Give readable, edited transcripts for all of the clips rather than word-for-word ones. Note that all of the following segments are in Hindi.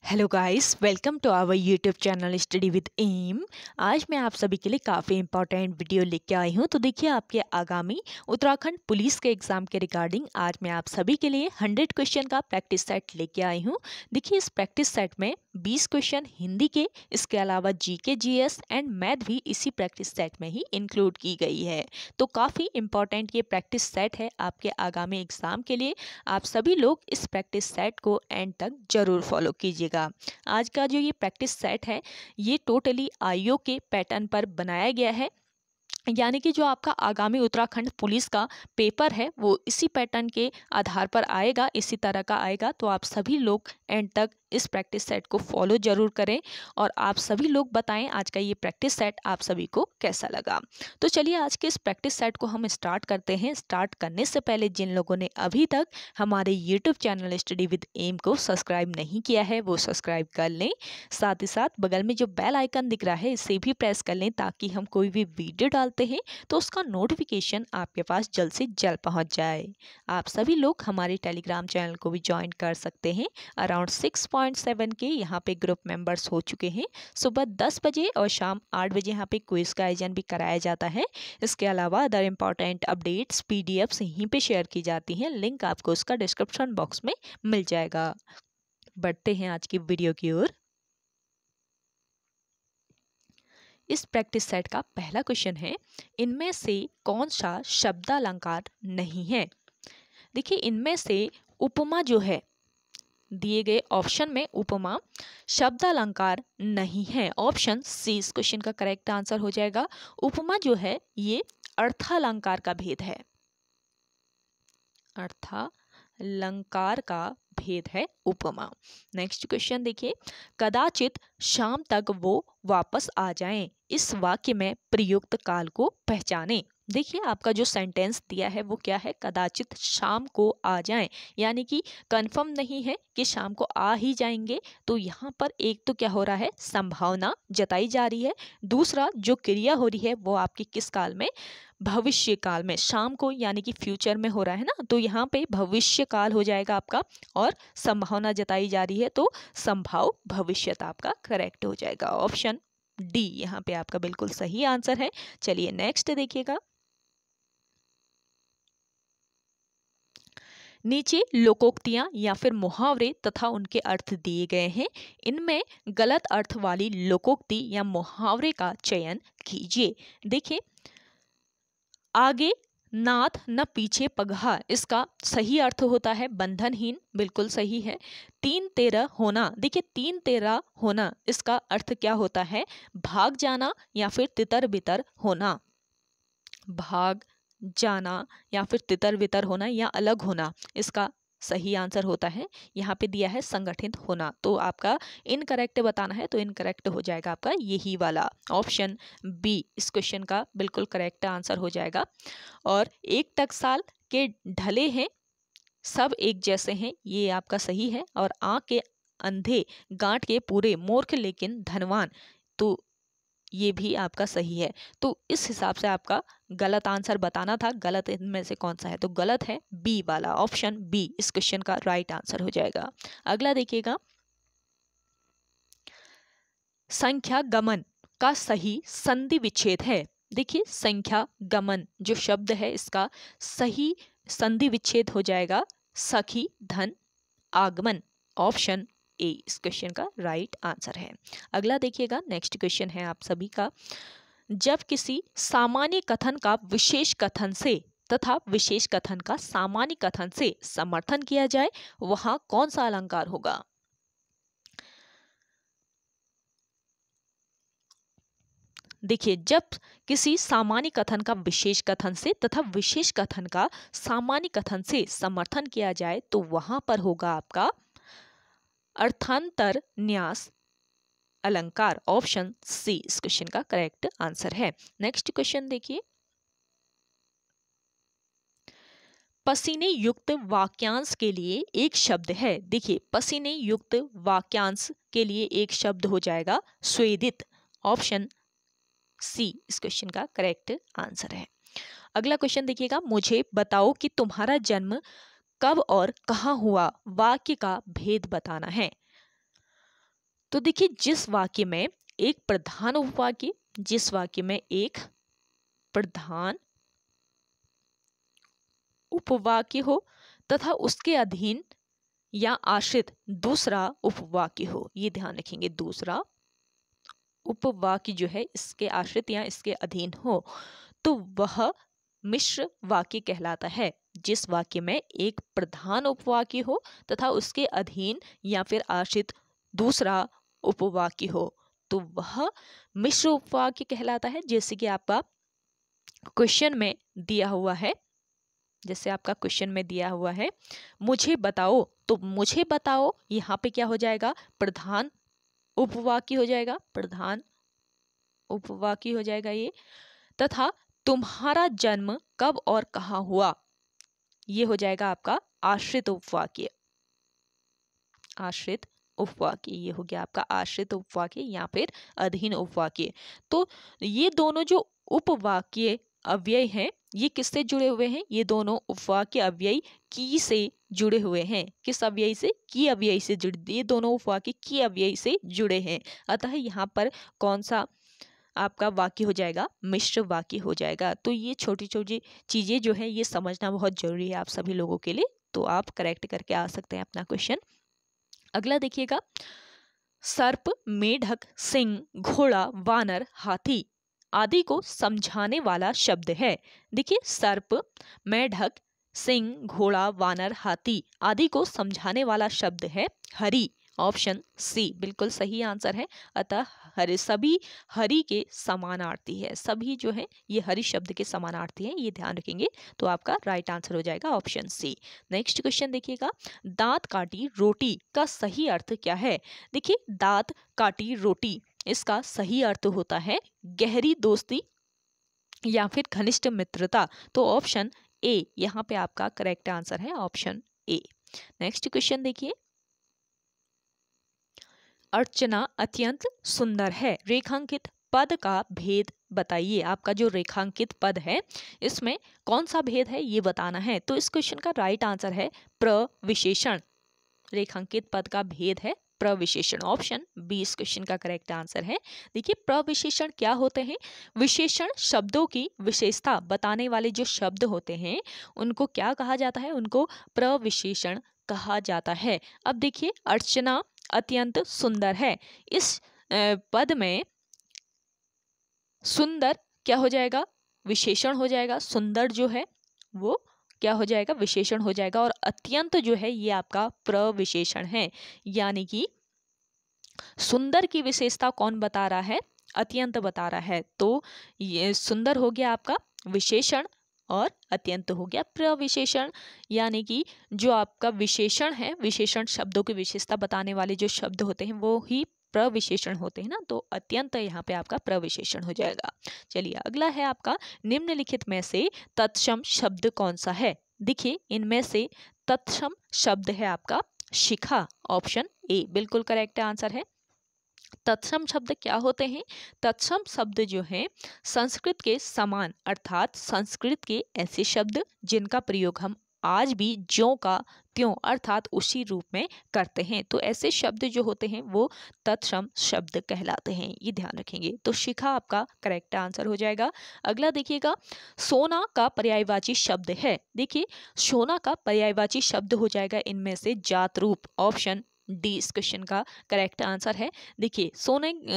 Hello guys, welcome to our YouTube channel study with M. आज मैं आप सभी के लिए काफ़ी इंपॉर्टेंट वीडियो लेके आई हूँ। तो देखिए, आपके आगामी उत्तराखंड पुलिस के एग्ज़ाम के रिगार्डिंग आज मैं आप सभी के लिए 100 क्वेश्चन का प्रैक्टिस सेट लेके आई हूँ। देखिए, इस प्रैक्टिस सेट में 20 क्वेश्चन हिंदी के, इसके अलावा जीके, जीएस एंड मैथ भी इसी प्रैक्टिस सेट में ही इंक्लूड की गई है। तो काफ़ी इंपॉर्टेंट ये प्रैक्टिस सेट है आपके आगामी एग्ज़ाम के लिए। आप सभी लोग इस प्रैक्टिस सेट को एंड तक जरूर फॉलो कीजिएगा। आज का जो ये प्रैक्टिस सेट है, ये टोटली आईओ के पैटर्न पर बनाया गया है, यानी कि जो आपका आगामी उत्तराखंड पुलिस का पेपर है वो इसी पैटर्न के आधार पर आएगा, इसी तरह का आएगा। तो आप सभी लोग एंड तक इस प्रैक्टिस सेट को फॉलो जरूर करें और आप सभी लोग बताएं आज का ये प्रैक्टिस सेट आप सभी को कैसा लगा। तो चलिए, आज के इस प्रैक्टिस सेट को हम स्टार्ट करते हैं। स्टार्ट करने से पहले जिन लोगों ने अभी तक हमारे YouTube channel study with M को सब्सक्राइब नहीं किया है वो सब्सक्राइब कर लें। साथ ही साथ बगल में जो बेल आइकन दिख रहा है इसे भी प्रेस कर लें, ताकि हम कोई भी वीडियो डालते हैं तो उसका नोटिफिकेशन आपके पास जल्द से जल्द पहुंच जाए। आप सभी लोग हमारे टेलीग्राम चैनल को भी ज्वाइन कर सकते हैं। अराउंड 6.7 के यहाँ पे ग्रुप मेंबर्स हो चुके हैं। सुबह 10 बजे और शाम 8 बजे यहाँ पे क्विज का आयोजन भी कराया जाता है। इसके अलावा अदर इम्पॉर्टेंट अपडेट्स पीडीएफ्स यहीं पे शेयर की जाती हैं। लिंक आपको उसका डिस्क्रिप्शन बॉक्स में मिल जाएगा। बढ़ते हैं आज की वीडियो की ओर। इस प्रैक्टिस सेट का पहला क्वेश्चन है, इनमें से कौन सा शब्दालंकार नहीं है। देखिए, इनमें से उपमा जो है, दिए गए ऑप्शन में उपमा शब्दालंकार नहीं है। ऑप्शन सी इस क्वेश्चन का करेक्ट आंसर हो जाएगा। उपमा जो है ये अर्थालंकार का भेद है। अर्थालंकार का भेद है उपमा। नेक्स्ट क्वेश्चन देखिए, कदाचित शाम तक वो वापस आ जाएं, इस वाक्य में प्रयुक्त काल को पहचानें। देखिए, आपका जो सेंटेंस दिया है वो क्या है, कदाचित शाम को आ जाएं, यानी कि कंफर्म नहीं है कि शाम को आ ही जाएंगे। तो यहाँ पर एक तो क्या हो रहा है, संभावना जताई जा रही है। दूसरा जो क्रिया हो रही है वो आपकी किस काल में, भविष्य काल में। शाम को यानी कि फ्यूचर में हो रहा है ना, तो यहाँ पे भविष्य काल हो जाएगा आपका। और संभावना जताई जा रही है तो संभाव भविष्यत आपका करेक्ट हो जाएगा। ऑप्शन डी यहाँ पे आपका बिल्कुल सही आंसर है। चलिए नेक्स्ट देखिएगा। नीचे लोकोक्तियां या फिर मुहावरे तथा उनके अर्थ दिए गए हैं। इनमें गलत अर्थ वाली लोकोक्ति या मुहावरे का चयन कीजिए। देखिए, आगे नाथ न पीछे पगहा, इसका सही अर्थ होता है बंधनहीन, बिल्कुल सही है। तीन तेरह होना, देखिए तीन तेरह होना इसका अर्थ क्या होता है, भाग जाना या फिर तितर बितर होना। भाग जाना या फिर तितर बितर होना या अलग होना, इसका सही आंसर होता है, यहाँ पे दिया है संगठित होना। तो आपका इनकरेक्ट बताना है तो इनकरेक्ट हो जाएगा आपका यही वाला ऑप्शन बी इस क्वेश्चन का बिल्कुल करेक्ट आंसर हो जाएगा। और एक टकसाल के ढले हैं सब एक जैसे हैं, ये आपका सही है। और आंख के अंधे गांठ के पूरे मूर्ख लेकिन धनवान, तो ये भी आपका सही है। तो इस हिसाब से आपका गलत आंसर बताना था, गलत इनमें से कौन सा है, तो गलत है बी वाला, ऑप्शन बी इस क्वेश्चन का राइट आंसर हो जाएगा। अगला देखिएगा, संख्या गमन का सही संधि विच्छेद है। देखिए, संख्या गमन जो शब्द है इसका सही संधि विच्छेद हो जाएगा सखी धन आगमन। ऑप्शन ए इस क्वेश्चन का राइट आंसर है। अगला देखिएगा, नेक्स्ट क्वेश्चन है आप सभी का, जब किसी सामान्य कथन का विशेष कथन से तथा विशेष कथन का सामान्य कथन से समर्थन किया जाए वहां कौन सा अलंकार होगा। देखिए, जब किसी सामान्य कथन का विशेष कथन से तथा विशेष कथन का सामान्य कथन से समर्थन किया जाए तो वहां पर होगा आपका अर्थांतर न्यास अलंकार। ऑप्शन सी इस क्वेश्चन का करेक्ट आंसर है। नेक्स्ट क्वेश्चन देखिए, पसीने युक्त वाक्यांश के लिए एक शब्द है। देखिए, पसीने युक्त वाक्यांश के लिए एक शब्द हो जाएगा स्वेदित। ऑप्शन सी इस क्वेश्चन का करेक्ट आंसर है। अगला क्वेश्चन देखिएगा, मुझे बताओ कि तुम्हारा जन्म कब और कहाँ हुआ, वाक्य का भेद बताना है। तो देखिए जिस वाक्य में एक प्रधान उपवाक्य, जिस वाक्य में एक प्रधान उपवाक्य हो तथा उसके अधीन या आश्रित दूसरा उपवाक्य हो, ये ध्यान रखेंगे, दूसरा उपवाक्य जो है इसके आश्रित या इसके अधीन हो, तो वह मिश्र वाक्य कहलाता है। जिस वाक्य में एक प्रधान उपवाक्य हो तथा उसके अधीन या फिर आश्रित दूसरा उपवाक्य हो, तो वह मिश्र उपवाक्य कहलाता है। जैसे कि आपका क्वेश्चन में दिया हुआ है, जैसे आपका क्वेश्चन में दिया हुआ है मुझे बताओ, तो मुझे बताओ यहाँ पे क्या हो जाएगा, प्रधान उपवाक्य हो जाएगा, प्रधान उपवाक्य हो जाएगा ये। तथा तुम्हारा जन्म कब और कहाँ हुआ, ये हो जाएगा आपका आश्रित उपवाक्य, आश्रित उपवाक्य, ये हो गया आपका आश्रित उपवाक्य या फिर अधीन उपवाक्य। तो ये दोनों जो उपवाक्य अव्यय हैं ये किससे जुड़े हुए हैं, ये दोनों उपवाक्य अव्यय की से जुड़े हुए हैं। किस अव्यय से, की अव्यय से जुड़े, ये दोनों उपवाक्य की अव्यय से जुड़े हैं। अतः यहाँ पर कौन सा आपका वाक्य हो जाएगा, मिश्र वाक्य हो जाएगा। तो ये छोटी छोटी चीजें जो है ये समझना बहुत जरूरी है आप सभी लोगों के लिए, तो आप करेक्ट करके आ सकते हैं अपना क्वेश्चन। अगला देखिएगा, सर्प, मेढक, सिंह, घोड़ा, वानर, हाथी आदि को समझाने वाला शब्द है। देखिए सर्प, मेढक, सिंह, घोड़ा, वानर, हाथी आदि को समझाने वाला शब्द है हरि। ऑप्शन सी बिल्कुल सही आंसर है। अतः हरि, सभी हरि के समानार्थी है, सभी जो है ये हरि शब्द के समानार्थी हैं, ये ध्यान रखेंगे। तो आपका राइट आंसर हो जाएगा ऑप्शन सी। नेक्स्ट क्वेश्चन देखिएगा, दांत काटी रोटी का सही अर्थ क्या है। देखिए दांत काटी रोटी, इसका सही अर्थ होता है गहरी दोस्ती या फिर घनिष्ठ मित्रता। तो ऑप्शन ए यहाँ पे आपका करेक्ट आंसर है, ऑप्शन ए। नेक्स्ट क्वेश्चन देखिए, अर्चना अत्यंत सुंदर है, रेखांकित पद का भेद बताइए। आपका जो रेखांकित पद है इसमें कौन सा भेद है ये बताना है। तो इस क्वेश्चन का राइट आंसर है प्रविशेषण। रेखांकित पद का भेद है प्रविशेषण, ऑप्शन बी इस क्वेश्चन का करेक्ट आंसर है। देखिए प्रविशेषण क्या होते हैं, विशेषण शब्दों की विशेषता बताने वाले जो शब्द होते हैं उनको क्या कहा जाता है, उनको प्रविशेषण कहा जाता है। अब देखिए अर्चना अत्यंत सुंदर है, इस पद में सुंदर क्या हो जाएगा, विशेषण हो जाएगा, सुंदर जो है वो क्या हो जाएगा, विशेषण हो जाएगा, और अत्यंत जो है ये आपका प्रविशेषण है। यानी कि सुंदर की विशेषता कौन बता रहा है, अत्यंत बता रहा है। तो ये सुंदर हो गया आपका विशेषण और अत्यंत हो गया प्रविशेषण। यानी कि जो आपका विशेषण है, विशेषण शब्दों की विशेषता बताने वाले जो शब्द होते हैं वो ही प्रविशेषण होते हैं ना, तो अत्यंत यहाँ पे आपका प्रविशेषण हो जाएगा। चलिए अगला है आपका, निम्नलिखित में से तत्सम शब्द कौन सा है। देखिए इनमें से तत्सम शब्द है आपका शिखा, ऑप्शन ए बिल्कुल करेक्ट आंसर है। तत्सम शब्द क्या होते हैं, तत्सम शब्द जो हैं संस्कृत के समान, अर्थात संस्कृत के ऐसे शब्द जिनका प्रयोग हम आज भी ज्यों का त्यों अर्थात उसी रूप में करते हैं, तो ऐसे शब्द जो होते हैं वो तत्सम शब्द कहलाते हैं, ये ध्यान रखेंगे। तो शिखा आपका करेक्ट आंसर हो जाएगा। अगला देखिएगा, सोना का पर्यायवाची शब्द है। देखिए सोना का पर्यायवाची शब्द हो जाएगा इनमें से जात रूप, ऑप्शन डी इस क्वेश्चन का करेक्ट आंसर है। देखिए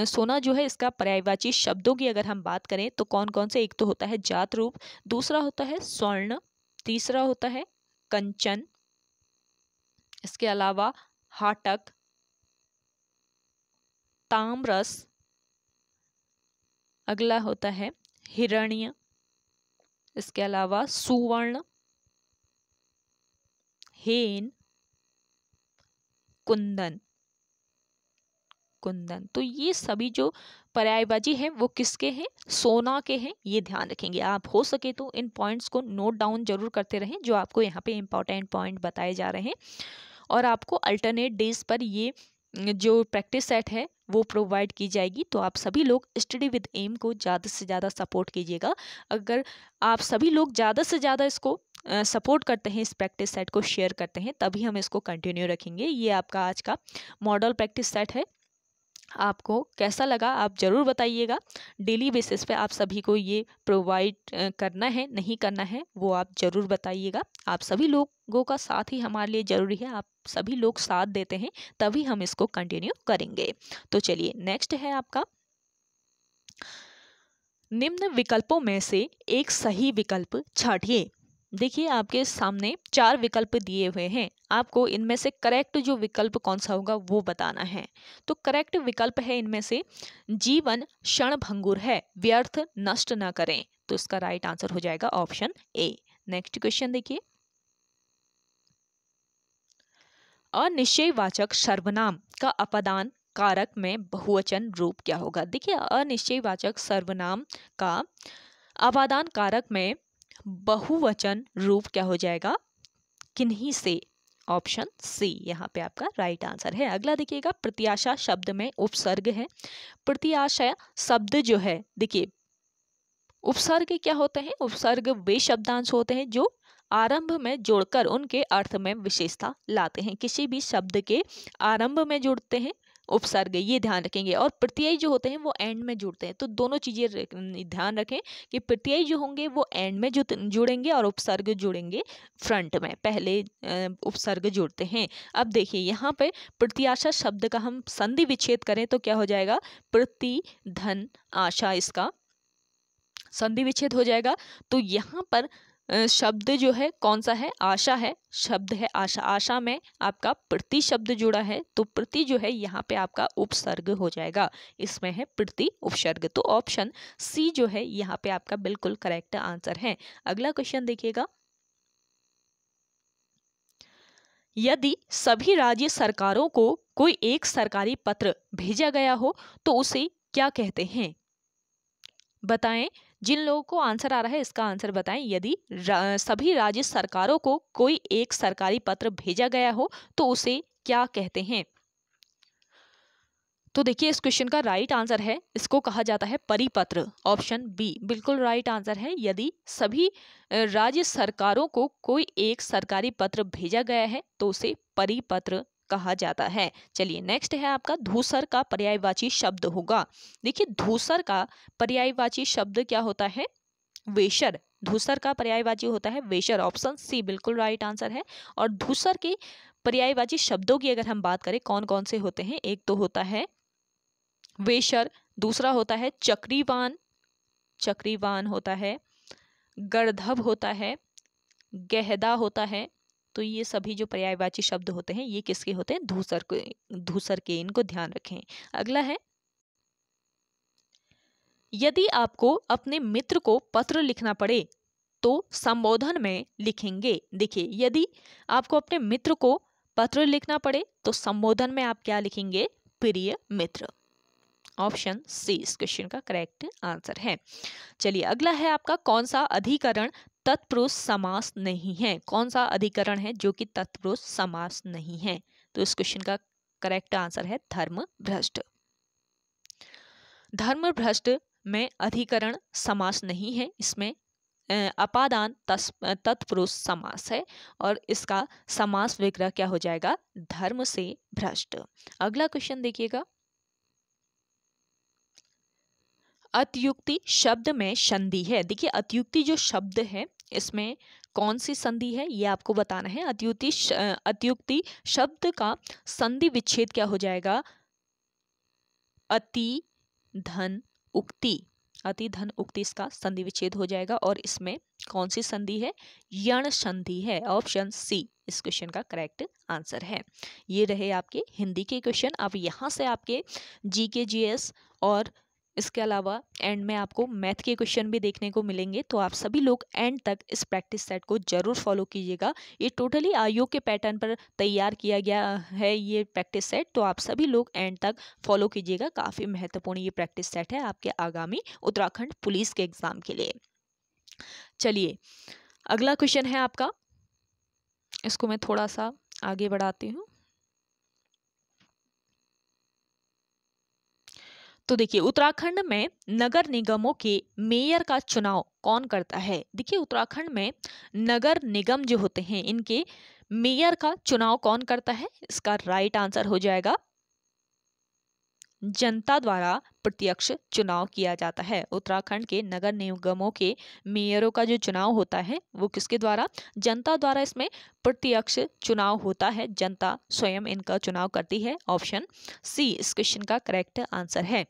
सोना जो है इसका पर्यायवाची शब्दों की अगर हम बात करें तो कौन कौन से, एक तो होता है जात रूप, दूसरा होता है स्वर्ण, तीसरा होता है कंचन, इसके अलावा हाटक, ताम्रस, अगला होता है हिरण्य, इसके अलावा सुवर्ण, हेन, कुंदन, कुंदन। तो ये सभी जो पर्यायवाची हैं वो किसके हैं, सोना के हैं, ये ध्यान रखेंगे। आप हो सके तो इन पॉइंट्स को नोट डाउन जरूर करते रहें जो आपको यहाँ पे इंपॉर्टेंट पॉइंट बताए जा रहे हैं, और आपको अल्टरनेट डेज पर ये जो प्रैक्टिस सेट है वो प्रोवाइड की जाएगी। तो आप सभी लोग स्टडी विद एम को ज़्यादा से ज़्यादा सपोर्ट कीजिएगा। अगर आप सभी लोग ज़्यादा से ज़्यादा इसको सपोर्ट करते हैं, इस प्रैक्टिस सेट को शेयर करते हैं, तभी हम इसको कंटिन्यू रखेंगे। ये आपका आज का मॉडल प्रैक्टिस सेट है, आपको कैसा लगा आप ज़रूर बताइएगा। डेली बेसिस पे आप सभी को ये प्रोवाइड करना है नहीं करना है वो आप ज़रूर बताइएगा। आप सभी लोगों का साथ ही हमारे लिए ज़रूरी है, आप सभी लोग साथ देते हैं तभी हम इसको कंटिन्यू करेंगे। तो चलिए नेक्स्ट है आपका, निम्न विकल्पों में से एक सही विकल्प छांटिए। देखिए आपके सामने 4 विकल्प दिए हुए हैं, आपको इनमें से करेक्ट जो विकल्प कौन सा होगा वो बताना है। तो करेक्ट विकल्प है इनमें से, जीवन क्षणभंगुर है, व्यर्थ नष्ट न करें। तो इसका राइट आंसर हो जाएगा ऑप्शन ए। नेक्स्ट क्वेश्चन देखिए, अनिश्चयवाचक सर्वनाम का अपदान कारक में बहुवचन रूप क्या होगा। देखिए अनिश्चयवाचक सर्वनाम का अपादान कारक में बहुवचन रूप क्या हो जाएगा, किन्हीं से। ऑप्शन सी यहाँ पे आपका राइट आंसर है। अगला देखिएगा, प्रत्याशा शब्द में उपसर्ग है। प्रत्याशा शब्द जो है, देखिए उपसर्ग क्या होते हैं, उपसर्ग वे शब्दांश होते हैं जो आरंभ में जोड़कर उनके अर्थ में विशेषता लाते हैं। किसी भी शब्द के आरंभ में जोड़ते हैं उपसर्ग, ये ध्यान रखेंगे। और प्रत्यय जो होते हैं वो एंड में जुड़ते हैं। तो दोनों चीजें ध्यान रखें कि प्रत्यय जो होंगे वो एंड में जुड़ेंगे और उपसर्ग जुड़ेंगे फ्रंट में, पहले उपसर्ग जुड़ते हैं। अब देखिए यहाँ पे प्रत्याशा शब्द का हम संधि विच्छेद करें तो क्या हो जाएगा, प्रति धन आशा, इसका संधि विच्छेद हो जाएगा। तो यहाँ पर शब्द जो है कौन सा है, आशा है, शब्द है आशा। आशा में आपका प्रति शब्द जुड़ा है तो प्रति जो है यहाँ पे आपका उपसर्ग हो जाएगा, इसमें है प्रति उपसर्ग। तो ऑप्शन सी जो है यहाँ पे आपका बिल्कुल करेक्ट आंसर है। अगला क्वेश्चन देखिएगा, यदि सभी राज्य सरकारों को कोई एक सरकारी पत्र भेजा गया हो तो उसे क्या कहते हैं, बताएं। जिन लोगों को आंसर आ रहा है इसका आंसर बताएं। यदि सभी राज्य सरकारों को कोई एक सरकारी पत्र भेजा गया हो तो उसे क्या कहते हैं। तो देखिए इस क्वेश्चन का राइट आंसर है, इसको कहा जाता है परिपत्र। ऑप्शन बी बिल्कुल राइट आंसर है। यदि सभी राज्य सरकारों को कोई एक सरकारी पत्र भेजा गया है तो उसे परिपत्र कहा जाता है। चलिए नेक्स्ट है आपका, धूसर का पर्यायवाची शब्द होगा। देखिए धूसर का पर्यायवाची शब्द क्या होता है, वेशर। धूसर का पर्यायवाची होता है वेशर। ऑप्शन सी बिल्कुल राइट आंसर है। और धूसर के पर्यायवाची शब्दों की अगर हम बात करें कौन कौन से होते हैं, एक तो होता है वेशर, दूसरा होता है चक्रीवान, चक्रीवान होता है, गर्दभ होता है, गहदा होता है। तो ये सभी जो पर्यायवाची शब्द होते हैं ये किसके होते हैं, धूसर के, इनको ध्यान रखें। अगला है, यदि आपको अपने मित्र को पत्र लिखना पड़े तो संबोधन में लिखेंगे। देखिए यदि आपको अपने मित्र को पत्र लिखना पड़े तो संबोधन में आप क्या लिखेंगे, प्रिय मित्र। ऑप्शन सी इस क्वेश्चन का करेक्ट आंसर है। चलिए अगला है आपका, कौन सा अधिकरण तत्पुरुष समास नहीं है। कौन सा अधिकरण है जो कि तत्पुरुष समास नहीं है। तो इस क्वेश्चन का करेक्ट आंसर है धर्म भ्रष्ट। धर्म भ्रष्ट में अधिकरण समास नहीं है, इसमें अपादान तत्पुरुष समास है और इसका समास विग्रह क्या हो जाएगा, धर्म से भ्रष्ट। अगला क्वेश्चन देखिएगा, अत्युक्ति शब्द में संधि है। देखिए अत्युक्ति जो शब्द है इसमें कौन सी संधि है ये आपको बताना है। अत्युक्ति शब्द का संधि विच्छेद क्या हो जाएगा, अति धन उक्ति। अति धन उक्ति इसका संधि विच्छेद हो जाएगा और इसमें कौन सी संधि है, यण संधि है। ऑप्शन सी इस क्वेश्चन का करेक्ट आंसर है। ये रहे आपके हिंदी के क्वेश्चन। अब यहाँ से आपके जीके जीएस और इसके अलावा एंड में आपको मैथ के क्वेश्चन भी देखने को मिलेंगे। तो आप सभी लोग एंड तक इस प्रैक्टिस सेट को जरूर फॉलो कीजिएगा। ये टोटली आयोग के पैटर्न पर तैयार किया गया है ये प्रैक्टिस सेट, तो आप सभी लोग एंड तक फॉलो कीजिएगा। काफ़ी महत्वपूर्ण ये प्रैक्टिस सेट है आपके आगामी उत्तराखंड पुलिस के एग्जाम के लिए। चलिए अगला क्वेश्चन है आपका, इसको मैं थोड़ा सा आगे बढ़ाती हूँ। तो देखिए उत्तराखंड में नगर निगमों के मेयर का चुनाव कौन करता है। देखिए उत्तराखंड में नगर निगम जो होते हैं इनके मेयर का चुनाव कौन करता है, इसका राइट आंसर हो जाएगा जनता द्वारा प्रत्यक्ष चुनाव किया जाता है। उत्तराखंड के नगर निगमों के मेयरों का जो चुनाव होता है वो किसके द्वारा? जनता द्वारा इसमें प्रत्यक्ष चुनाव होता है, जनता स्वयं इनका चुनाव करती है। ऑप्शन सी इस क्वेश्चन का करेक्ट आंसर है।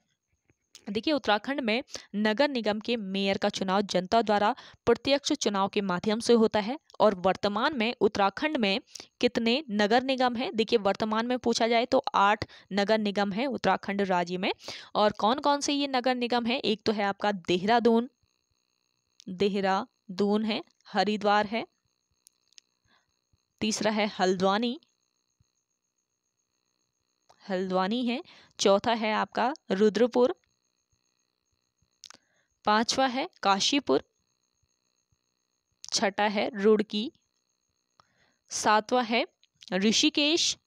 देखिए उत्तराखंड में नगर निगम के मेयर का चुनाव जनता द्वारा प्रत्यक्ष चुनाव के माध्यम से होता है। और वर्तमान में उत्तराखंड में कितने नगर निगम हैं? देखिए वर्तमान में पूछा जाए तो 8 नगर निगम है उत्तराखंड राज्य में। और कौन कौन से ये नगर निगम है? एक तो है आपका देहरादून, देहरादून है, हरिद्वार है, तीसरा है हल्द्वानी, हल्द्वानी है, चौथा है आपका रुद्रपुर, पांचवा है काशीपुर, छठा है रुड़की, सातवां है ऋषिकेश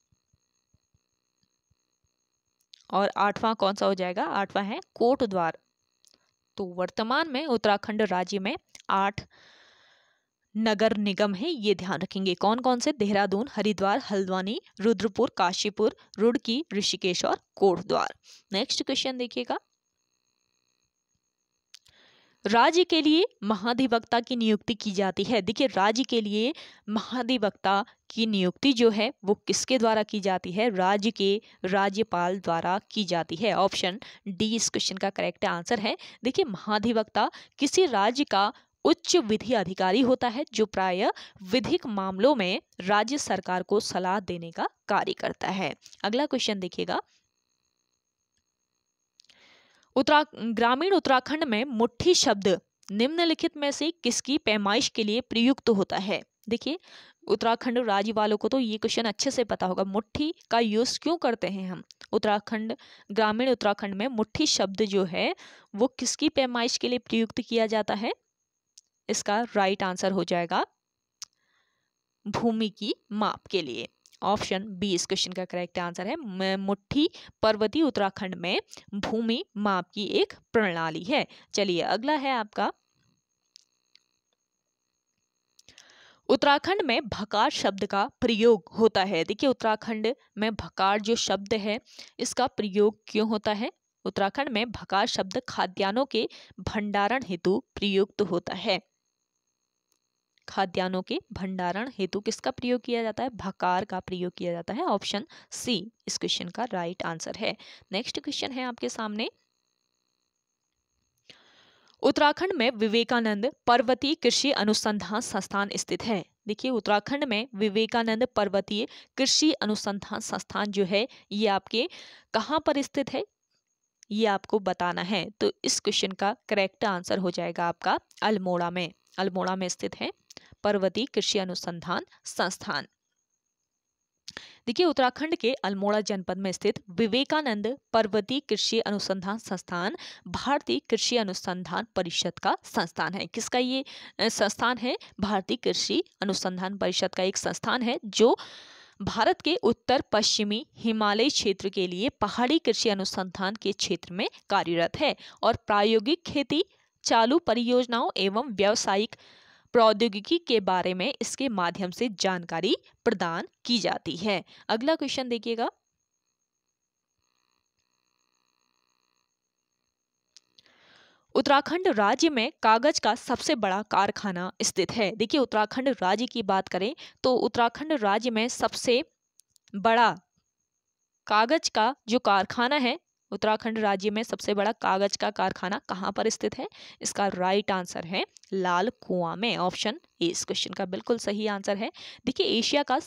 और आठवां कौन सा हो जाएगा? आठवां है कोटद्वार। तो वर्तमान में उत्तराखंड राज्य में 8 नगर निगम है, ये ध्यान रखेंगे। कौन कौन से? देहरादून, हरिद्वार, हल्द्वानी, रुद्रपुर, काशीपुर, रुड़की, ऋषिकेश और कोटद्वार। नेक्स्ट क्वेश्चन देखिएगा। राज्य के लिए महाधिवक्ता की नियुक्ति की जाती है। देखिए राज्य के लिए महाधिवक्ता की नियुक्ति जो है वो किसके द्वारा की जाती है? राज्य के राज्यपाल द्वारा की जाती है। ऑप्शन डी इस क्वेश्चन का करेक्ट आंसर है। देखिए महाधिवक्ता किसी राज्य का उच्च विधि अधिकारी होता है जो प्रायः विधिक मामलों में राज्य सरकार को सलाह देने का कार्य करता है। अगला क्वेश्चन देखिएगा। ग्रामीण उत्तराखंड में मुट्ठी शब्द निम्नलिखित में से किसकी पैमाइश के लिए प्रयुक्त होता है? देखिए उत्तराखंड राज्य वालों को तो ये क्वेश्चन अच्छे से पता होगा, मुट्ठी का यूज क्यों करते हैं हम? ग्रामीण उत्तराखंड में मुट्ठी शब्द जो है वो किसकी पैमाइश के लिए प्रयुक्त किया जाता है? इसका राइट आंसर हो जाएगा भूमि की माप के लिए। ऑप्शन बी इस क्वेश्चन का करेक्ट आंसर है। मुट्ठी पर्वतीय उत्तराखंड में भूमि माप की एक प्रणाली है। चलिए अगला है आपका, उत्तराखंड में भकार शब्द का प्रयोग होता है। देखिए उत्तराखंड में भकार जो शब्द है इसका प्रयोग क्यों होता है? उत्तराखंड में भकार शब्द खाद्यान्नों के भंडारण हेतु प्रयुक्त होता है। खाद्यान्नों के भंडारण हेतु किसका प्रयोग किया जाता है? भकार का प्रयोग किया जाता है। ऑप्शन सी इस क्वेश्चन का राइट आंसर है। नेक्स्ट क्वेश्चन है आपके सामने, उत्तराखंड में विवेकानंद पर्वतीय कृषि अनुसंधान संस्थान स्थित है। देखिए उत्तराखंड में विवेकानंद पर्वतीय कृषि अनुसंधान संस्थान जो है ये आपके कहाँ पर स्थित है ये आपको बताना है। तो इस क्वेश्चन का करेक्ट आंसर हो जाएगा आपका अल्मोड़ा में। अल्मोड़ा में स्थित है पर्वतीय कृषि अनुसंधान संस्थान। देखिए उत्तराखंड के अल्मोड़ा जनपद में स्थित विवेकानंद पर्वतीय कृषि अनुसंधान संस्थान भारतीय कृषि अनुसंधान परिषद का संस्थान है। किसका ये संस्थान है? भारतीय कृषि अनुसंधान परिषद का एक संस्थान है जो भारत के उत्तर पश्चिमी हिमालय क्षेत्र के लिए पहाड़ी कृषि अनुसंधान के क्षेत्र में कार्यरत है और प्रायोगिक खेती, चालू परियोजनाओं एवं व्यावसायिक प्रौद्योगिकी के बारे में इसके माध्यम से जानकारी प्रदान की जाती है। अगला क्वेश्चन देखिएगा, उत्तराखंड राज्य में कागज का सबसे बड़ा कारखाना स्थित है। देखिए उत्तराखंड राज्य की बात करें तो उत्तराखंड राज्य में सबसे बड़ा कागज का जो कारखाना है, उत्तराखंड राज्य में सबसे बड़ा कागज का कारखाना कहाँ पर स्थित है? इसका राइट आंसर है लाल कुआं में। ऑप्शन ए इस क्वेश्चन का बिल्कुल सही आंसर है। देखिए एशिया का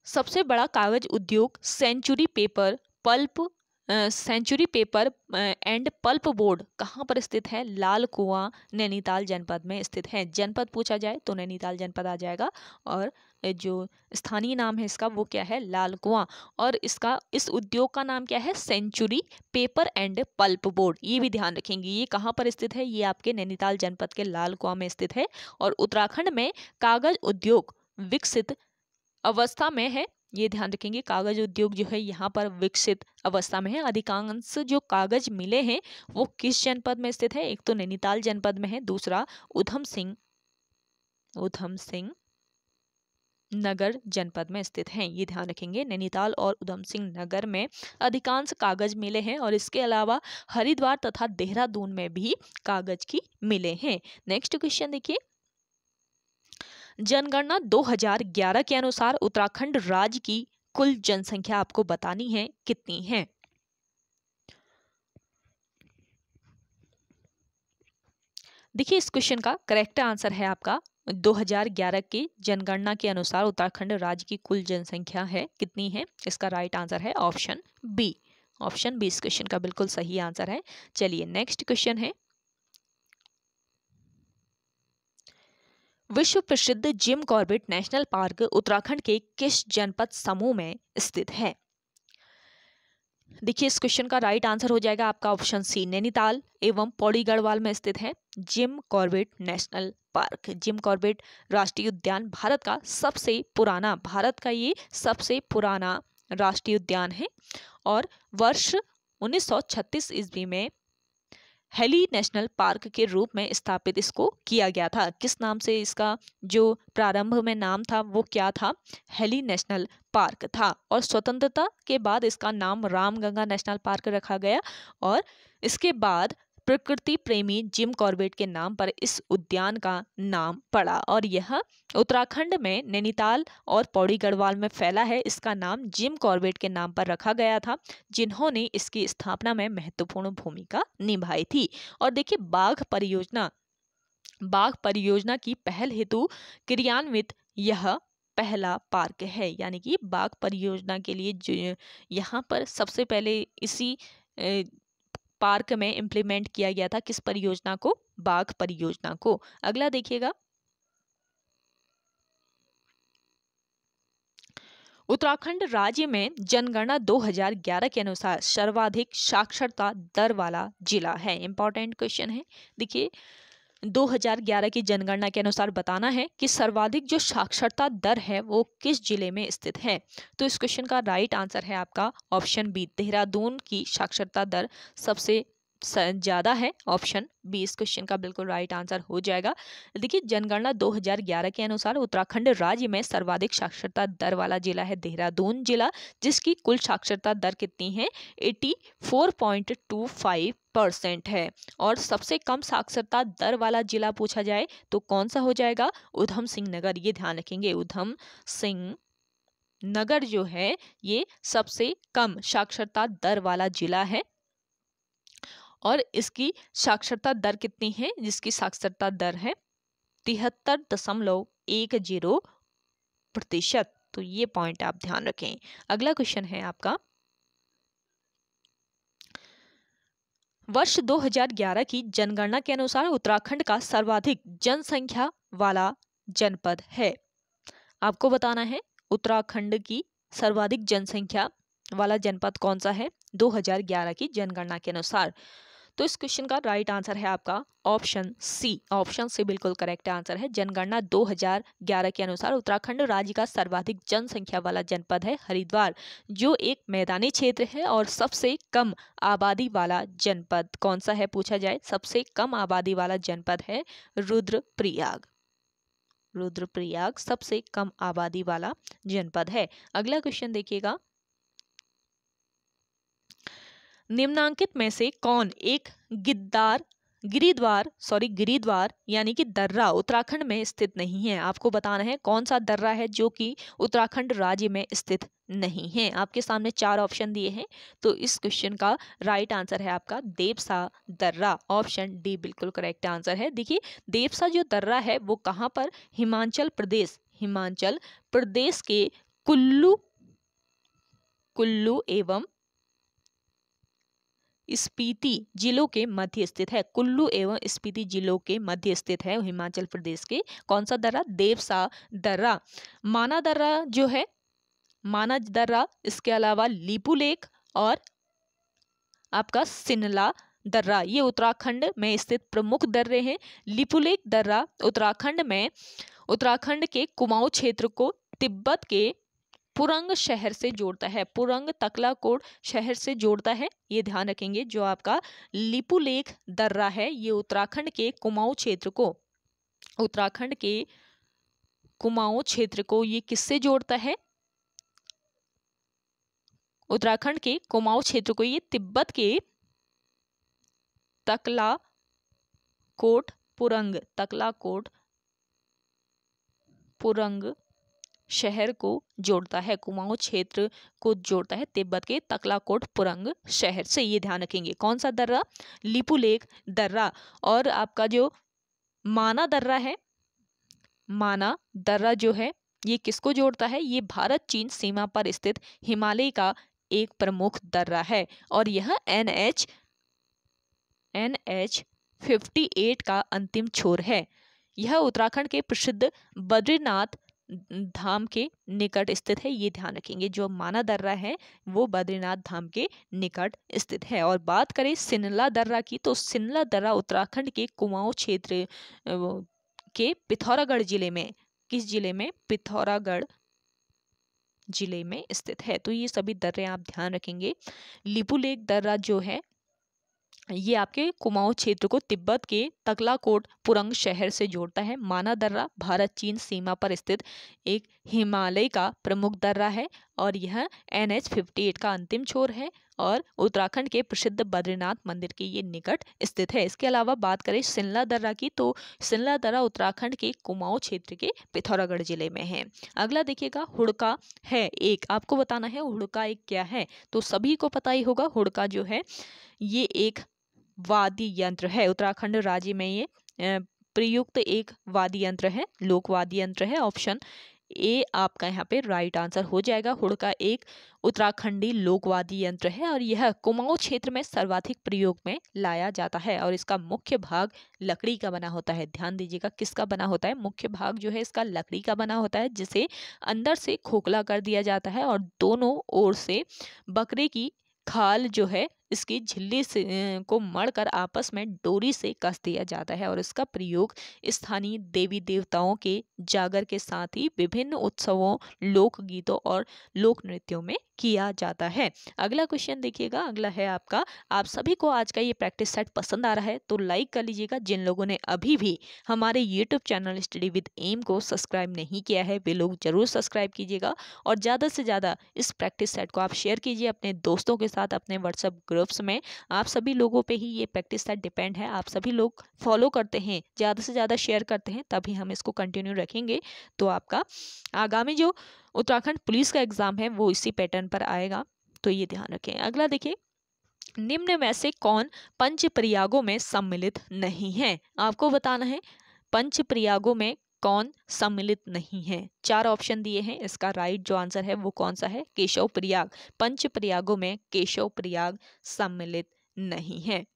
सबसे बड़ा कागज उद्योग Century Paper and Pulp Board कहाँ पर स्थित है? लाल कुआं नैनीताल जनपद में स्थित है। जनपद पूछा जाए तो नैनीताल जनपद आ जाएगा और जो स्थानीय नाम है इसका वो क्या है? लाल कुआं। और इस उद्योग का नाम क्या है? Century Paper and Pulp Board. ये भी ध्यान रखेंगे, ये कहाँ पर स्थित है? ये आपके नैनीताल जनपद के लाल कुआं में स्थित है। और उत्तराखंड में कागज उद्योग विकसित अवस्था में है, ये ध्यान रखेंगे। कागज उद्योग जो है यहाँ पर विकसित अवस्था में है। अधिकांश जो कागज मिले हैं वो किस जनपद में स्थित है? एक तो नैनीताल जनपद में है, दूसरा उधम सिंह नगर जनपद में स्थित हैं, ये ध्यान रखेंगे। नैनीताल और उधम सिंह नगर में अधिकांश कागज मिले हैं और इसके अलावा हरिद्वार तथा देहरादून में भी कागज की मिले हैं। नेक्स्ट क्वेश्चन देखिए, जनगणना 2011 के अनुसार उत्तराखंड राज्य की कुल जनसंख्या आपको बतानी है, कितनी है? देखिए इस क्वेश्चन का करेक्ट आंसर है आपका 2011 की जनगणना के अनुसार उत्तराखंड राज्य की कुल जनसंख्या है, कितनी है? इसका राइट आंसर है ऑप्शन बी। ऑप्शन बी इस क्वेश्चन का बिल्कुल सही आंसर है। चलिए नेक्स्ट क्वेश्चन है, विश्व प्रसिद्ध Jim Corbett national park Uttarakhand के किस जनपद समूह में स्थित है? देखिए इस क्वेश्चन का राइट आंसर हो जाएगा आपका ऑप्शन सी, नैनीताल एवं पौड़ी गढ़वाल में स्थित है Jim Corbett national park. Jim Corbett राष्ट्रीय उद्यान भारत का ये सबसे पुराना राष्ट्रीय उद्यान है और वर्ष 1936 ईस्वी में हेली नेशनल पार्क के रूप में स्थापित इसको किया गया था। किस नाम से इसका जो प्रारंभ में नाम था वो क्या था? हेली नेशनल पार्क था और स्वतंत्रता के बाद इसका नाम रामगंगा नेशनल पार्क रखा गया और इसके बाद प्रकृति प्रेमी जिम कॉर्बेट के नाम पर इस उद्यान का नाम पड़ा और यह उत्तराखंड में नैनीताल और पौड़ी गढ़वाल में फैला है। इसका नाम जिम कॉर्बेट के नाम पर रखा गया था, जिन्होंने इसकी स्थापना में महत्वपूर्ण भूमिका निभाई थी। और देखिए बाघ परियोजना की पहल हेतु क्रियान्वित यह पहला पार्क है, यानी कि बाघ परियोजना के लिए जो यहाँ पर सबसे पहले इसी पार्क में इम्प्लीमेंट किया गया था, किस परियोजना को? बाघ परियोजना को। अगला देखिएगा, उत्तराखंड राज्य में जनगणना 2011 के अनुसार सर्वाधिक साक्षरता दर वाला जिला है। इंपॉर्टेंट क्वेश्चन है। देखिए 2011 की जनगणना के अनुसार बताना है कि सर्वाधिक जो साक्षरता दर है वो किस जिले में स्थित है। तो इस क्वेश्चन का राइट आंसर है आपका ऑप्शन बी, देहरादून की साक्षरता दर सबसे ज्यादा है। ऑप्शन बी इस क्वेश्चन का बिल्कुल राइट आंसर हो जाएगा। देखिए जनगणना 2011 के अनुसार उत्तराखंड राज्य में सर्वाधिक साक्षरता दर वाला जिला है देहरादून जिला, जिसकी कुल साक्षरता दर कितनी है? 84.25% है। और सबसे कम साक्षरता दर वाला जिला पूछा जाए तो कौन सा हो जाएगा? उधम सिंह नगर। ये ध्यान रखेंगे, उधम सिंह नगर जो है ये सबसे कम साक्षरता दर वाला जिला है और इसकी साक्षरता दर कितनी है? जिसकी साक्षरता दर है 73.10%। तो ये पॉइंट आप ध्यान रखें। अगला क्वेश्चन है आपका, वर्ष 2011 की जनगणना के अनुसार उत्तराखंड का सर्वाधिक जनसंख्या वाला जनपद है। आपको बताना है उत्तराखंड की सर्वाधिक जनसंख्या वाला जनपद कौन सा है 2011 की जनगणना के अनुसार। तो इस क्वेश्चन का राइट आंसर है आपका ऑप्शन सी। ऑप्शन सी बिल्कुल करेक्ट आंसर है। जनगणना 2011 के अनुसार उत्तराखंड राज्य का सर्वाधिक जनसंख्या वाला जनपद है हरिद्वार, जो एक मैदानी क्षेत्र है और सबसे कम आबादी वाला जनपद कौन सा है पूछा जाए? सबसे कम आबादी वाला जनपद है रुद्रप्रयाग। रुद्रप्रयाग सबसे कम आबादी वाला जनपद है। अगला क्वेश्चन देखिएगा, निम्नांकित में से कौन एक गिरिद्वार यानी कि दर्रा उत्तराखंड में स्थित नहीं है? आपको बताना है कौन सा दर्रा है जो कि उत्तराखंड राज्य में स्थित नहीं है। आपके सामने 4 ऑप्शन दिए हैं, तो इस क्वेश्चन का राइट आंसर है आपका देवसा दर्रा। ऑप्शन डी बिल्कुल करेक्ट आंसर है। देखिए देवसा जो दर्रा है वो कहाँ पर? हिमाचल प्रदेश के कुल्लू एवं स्पीति जिलों के मध्य स्थित है। कुल्लू एवं स्पीति जिलों के मध्य स्थित है हिमाचल प्रदेश के कौन सा दर्रा? देवसा दर्रा। माना दर्रा जो है, माना दर्रा, इसके अलावा लीपू लेक और आपका सिनला दर्रा, ये उत्तराखंड में स्थित प्रमुख दर्रे हैं। लीपू लेक दर्रा उत्तराखंड के कुमाऊं क्षेत्र को तिब्बत के पुरंग शहर से जोड़ता है, पुरंग तकलाकोट शहर से जोड़ता है। ये ध्यान रखेंगे। जो आपका लीपू लेक दर्रा है ये उत्तराखंड के कुमाऊं क्षेत्र को कुमाऊं क्षेत्र को ये किससे जोड़ता है? उत्तराखंड के कुमाऊं क्षेत्र को ये तिब्बत के तकलाकोट पुरंग शहर को जोड़ता है। कुमाऊं क्षेत्र को जोड़ता है तिब्बत के तकलाकोट पुरंग शहर से। ये ध्यान रखेंगे। कौन सा दर्रा? लिपुलेख दर्रा। और आपका जो माना दर्रा है, माना दर्रा जो है ये किसको जोड़ता है? ये भारत चीन सीमा पर स्थित हिमालय का एक प्रमुख दर्रा है और यह NH 58 का अंतिम छोर है। यह उत्तराखंड के प्रसिद्ध बद्रीनाथ धाम के निकट स्थित है। ये ध्यान रखेंगे। जो माना दर्रा है वो बद्रीनाथ धाम के निकट स्थित है। और बात करें सिनला दर्रा की, तो सिनला दर्रा उत्तराखंड के कुमाऊं क्षेत्र के पिथौरागढ़ जिले में, किस जिले में? पिथौरागढ़ जिले में स्थित है। तो ये सभी दर्रे आप ध्यान रखेंगे। लिपुलेख दर्रा जो है ये आपके कुमाऊं क्षेत्र को तिब्बत के तकलाकोट पुरंग शहर से जोड़ता है। माना दर्रा भारत चीन सीमा पर स्थित एक हिमालय का प्रमुख दर्रा है और यह NH 58 का अंतिम छोर है और उत्तराखंड के प्रसिद्ध बद्रीनाथ मंदिर के ये निकट स्थित है। इसके अलावा बात करें सिनला दर्रा की, तो सिनला दर्रा उत्तराखंड के कुमाऊं क्षेत्र के पिथौरागढ़ जिले में है। अगला देखिएगा, हुड़का है एक। आपको बताना है हुड़का एक क्या है। तो सभी को पता ही होगा, हुड़का जो है ये एक वाद्य यंत्र है। उत्तराखंड राज्य में ये प्रयुक्त एक वाद्य यंत्र है, लोक वाद्य यंत्र है। ऑप्शन ए आपका यहाँ पे राइट आंसर हो जाएगा। हुड़का एक उत्तराखंडी लोक वाद्य यंत्र है और यह कुमाऊं क्षेत्र में सर्वाधिक प्रयोग में लाया जाता है और इसका मुख्य भाग लकड़ी का बना होता है। ध्यान दीजिएगा, किसका बना होता है? मुख्य भाग जो है इसका लकड़ी का बना होता है, जिसे अंदर से खोखला कर दिया जाता है और दोनों ओर से बकरे की खाल जो है इसकी झिल्ली से को मढ़कर आपस में डोरी से कस दिया जाता है और इसका प्रयोग स्थानीय देवी देवताओं के जागर के साथ ही विभिन्न उत्सवों, लोकगीतों और लोक नृत्यों में किया जाता है। अगला क्वेश्चन देखिएगा, अगला है आपका, आप सभी को आज का ये प्रैक्टिस सेट पसंद आ रहा है तो लाइक कर लीजिएगा। जिन लोगों ने अभी भी हमारे YouTube channel study with M को सब्सक्राइब नहीं किया है वे लोग जरूर सब्सक्राइब कीजिएगा और ज़्यादा से ज़्यादा इस प्रैक्टिस सेट को आप शेयर कीजिए अपने दोस्तों के साथ, अपने व्हाट्सएप ग्रुप्स में। आप सभी लोगों पे ही ये प्रैक्टिस सेट डिपेंड है। आप सभी लोग फॉलो करते हैं, ज़्यादा से ज़्यादा शेयर करते हैं, तभी हम इसको कंटिन्यू रखेंगे। तो आपका आगामी जो उत्तराखंड पुलिस का एग्जाम है वो इसी पैटर्न पर आएगा, तो ये ध्यान रखें। अगला देखिए, निम्न में से कौन पंच प्रयागों में सम्मिलित नहीं है? आपको बताना है पंच प्रयागों में कौन सम्मिलित नहीं है। 4 ऑप्शन दिए हैं, इसका राइट जो आंसर है वो कौन सा है? केशव प्रयाग। पंच प्रयागों में केशव प्रयाग सम्मिलित नहीं है।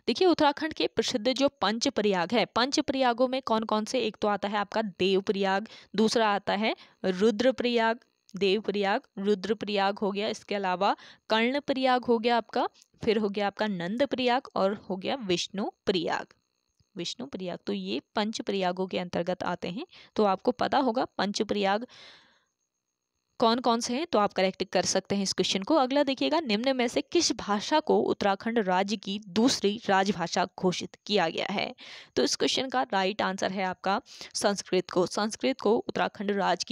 देखिए, उत्तराखंड के प्रसिद्ध जो पंच प्रयाग है, पंच प्रयागों में कौन कौन से? एक तो आता है आपका देव प्रयाग, दूसरा आता है रुद्र प्रयाग, देव प्रयाग, रुद्र प्रयाग हो गया। इसके अलावा कर्ण प्रयाग हो गया आपका, फिर हो गया आपका नंद प्रयाग और हो गया विष्णु प्रयाग। विष्णु प्रयाग, तो ये पंच प्रयागों के अंतर्गत आते हैं। तो आपको पता होगा पंच प्रयाग कौन कौन से हैं, तो आप करेक्ट कर सकते हैं इस क्वेश्चन को। अगला देखिएगा, निम्न में से किस भाषा को उत्तराखंड राज्य की दूसरी राजभाषा घोषित किया गया है? तो इस क्वेश्चन का राइट आंसर है आपका संस्कृत को। संस्कृत को उत्तराखंड राज्य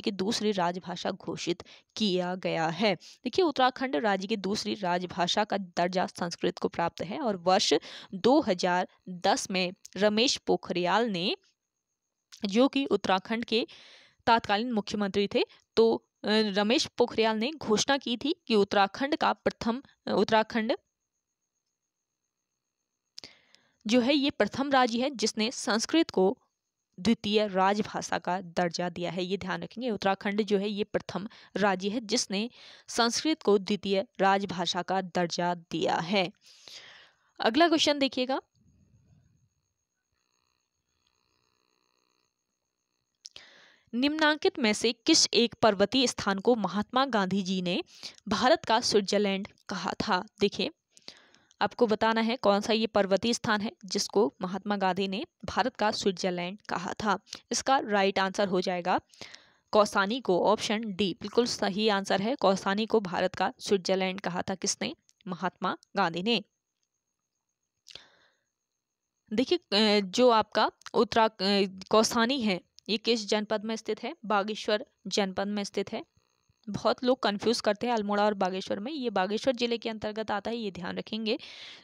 की दूसरी राजभाषा घोषित किया गया है। देखिए, उत्तराखंड राज्य की दूसरी राजभाषा का दर्जा संस्कृत को प्राप्त है और वर्ष 2010 में रमेश पोखरियाल ने, जो कि उत्तराखंड के तत्कालीन मुख्यमंत्री थे, तो रमेश पोखरियाल ने घोषणा की थी कि उत्तराखंड जो है ये प्रथम राज्य है जिसने संस्कृत को द्वितीय राजभाषा का दर्जा दिया है। ये ध्यान रखेंगे, उत्तराखंड जो है ये प्रथम राज्य है जिसने संस्कृत को द्वितीय राजभाषा का दर्जा दिया है। अगला क्वेश्चन देखिएगा, निम्नांकित में से किस एक पर्वतीय स्थान को महात्मा गांधी जी ने भारत का स्विट्जरलैंड कहा था? देखिए, आपको बताना है कौन सा ये पर्वतीय स्थान है जिसको महात्मा गांधी ने भारत का स्विट्जरलैंड कहा था। इसका राइट आंसर हो जाएगा कौसानी को। ऑप्शन डी बिल्कुल सही आंसर है। कौसानी को भारत का स्विट्जरलैंड कहा था किसने? महात्मा गांधी ने। देखिए जो आपका कौसानी है ये किस जनपद में स्थित है? बागेश्वर जनपद में स्थित है। बहुत लोग कंफ्यूज करते हैं अल्मोड़ा और बागेश्वर में, ये बागेश्वर जिले के अंतर्गत आता है, ये ध्यान रखेंगे।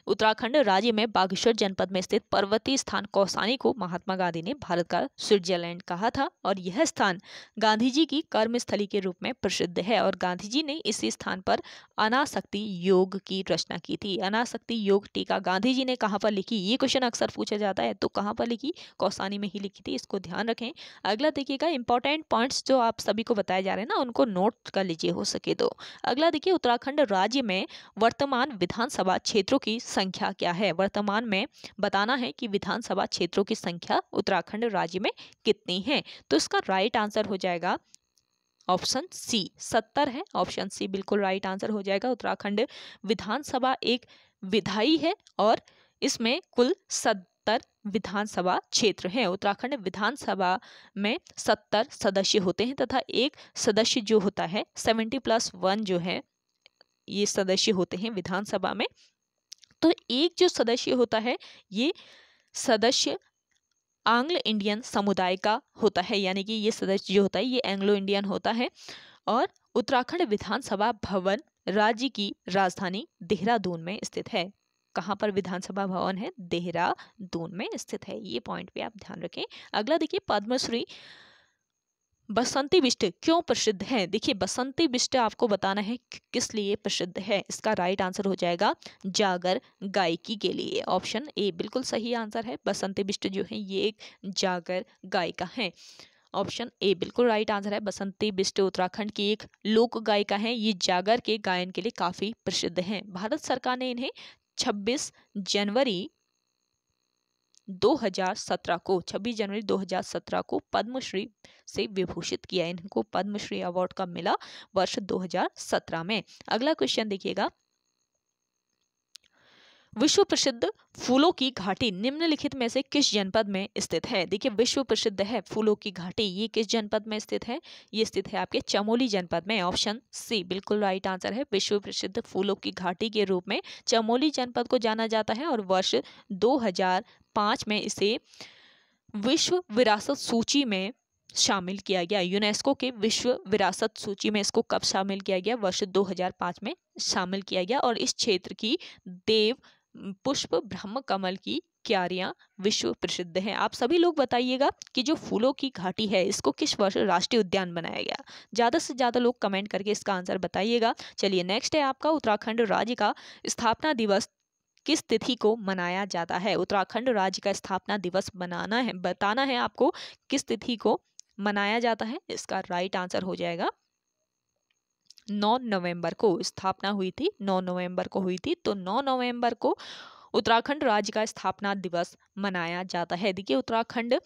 उत्तराखंड राज्य में बागेश्वर जनपद में स्थित पर्वतीय स्थान कौसानी को महात्मा गांधी ने भारत का स्विट्जरलैंड कहा था और यह स्थान गांधी जी की कर्मस्थली के रूप में प्रसिद्ध है और गांधी जी ने इसी स्थान पर अनासक्ति योग की रचना की थी। अनासक्ति योग टीका गांधी जी ने कहाँ पर लिखी? ये क्वेश्चन अक्सर पूछा जाता है, तो कहाँ पर लिखी? कौसानी में ही लिखी थी, इसको ध्यान रखें। अगला देखिएगा, इंपॉर्टेंट पॉइंट्स जो आप सभी को बताए जा रहे हैं ना, उनको नोट कर लीजिए हो सके तो। अगला देखिए, उत्तराखंड राज्य में वर्तमान विधानसभा क्षेत्रों की संख्या क्या है? वर्तमान में बताना है कि विधानसभा क्षेत्रों की संख्या उत्तराखंड राज्य में कितनी है। तो इसका राइट आंसर हो जाएगा ऑप्शन सी, 70 है। ऑप्शन सी बिल्कुल राइट आंसर हो जाएगा। उत्तराखंड विधानसभा एक विधायी है और इसमें कुल 70 विधानसभा क्षेत्र हैं। उत्तराखंड विधानसभा में 70 सदस्य होते हैं तथा एक सदस्य जो होता है 70+1 जो है ये सदस्य होते हैं विधानसभा में। तो एक जो सदस्य होता है ये सदस्य एंग्लो इंडियन समुदाय का होता है, यानी कि ये सदस्य जो होता है ये एंग्लो इंडियन होता है। और उत्तराखंड विधानसभा भवन राज्य की राजधानी देहरादून में स्थित है। कहाँ पर विधानसभा भवन है? देहरादून में स्थित है। ये पॉइंट पे आप ध्यान रखें। अगला देखिए, पद्मश्री बसंती बिष्ट क्यों प्रसिद्ध है? देखिए बसंती बिष्ट आपको बताना है किस लिए प्रसिद्ध है। इसका राइट आंसर हो जाएगा जागर गायकी के लिए। ऑप्शन ए बिल्कुल सही आंसर है। बसंती बिष्ट जो है ये एक जागर गायिका है। ऑप्शन ए बिल्कुल राइट आंसर है। बसंती बिष्ट उत्तराखंड की एक लोक गायिका है। ये जागर के गायन के लिए काफी प्रसिद्ध हैं। भारत सरकार ने इन्हें 26 जनवरी 2017 को पद्मश्री से विभूषित किया। इनको पद्मश्री अवार्ड कब मिला? वर्ष 2017 में। अगला क्वेश्चन देखिएगा, विश्व प्रसिद्ध फूलों की घाटी निम्नलिखित में से किस जनपद में स्थित है? देखिए विश्व प्रसिद्ध है फूलों की घाटी, ये किस जनपद में स्थित है? ये स्थित है आपके चमोली जनपद में। ऑप्शन सी बिल्कुल राइट आंसर है। विश्व प्रसिद्ध फूलों की घाटी के रूप में चमोली जनपद को जाना जाता है और वर्ष 2005 में इसे विश्व विरासत सूची में शामिल किया गया। यूनेस्को के विश्व विरासत सूची में इसको कब शामिल किया गया? वर्ष 2005 में शामिल किया गया। और इस क्षेत्र की देव पुष्प ब्रह्म कमल की क्यारियां विश्व प्रसिद्ध हैं। आप सभी लोग बताइएगा कि जो फूलों की घाटी है इसको किस वर्ष राष्ट्रीय उद्यान बनाया गया? ज्यादा से ज्यादा लोग कमेंट करके इसका आंसर बताइएगा। चलिए नेक्स्ट है आपका, उत्तराखंड राज्य का स्थापना दिवस किस तिथि को मनाया जाता है? उत्तराखंड राज्य का स्थापना दिवस बताना है आपको किस तिथि को मनाया जाता है। इसका राइट आंसर हो जाएगा 9 नवंबर को। स्थापना हुई थी 9 नवंबर को हुई थी, तो 9 नवंबर को उत्तराखंड राज्य का स्थापना दिवस मनाया जाता है। देखिए उत्तराखंड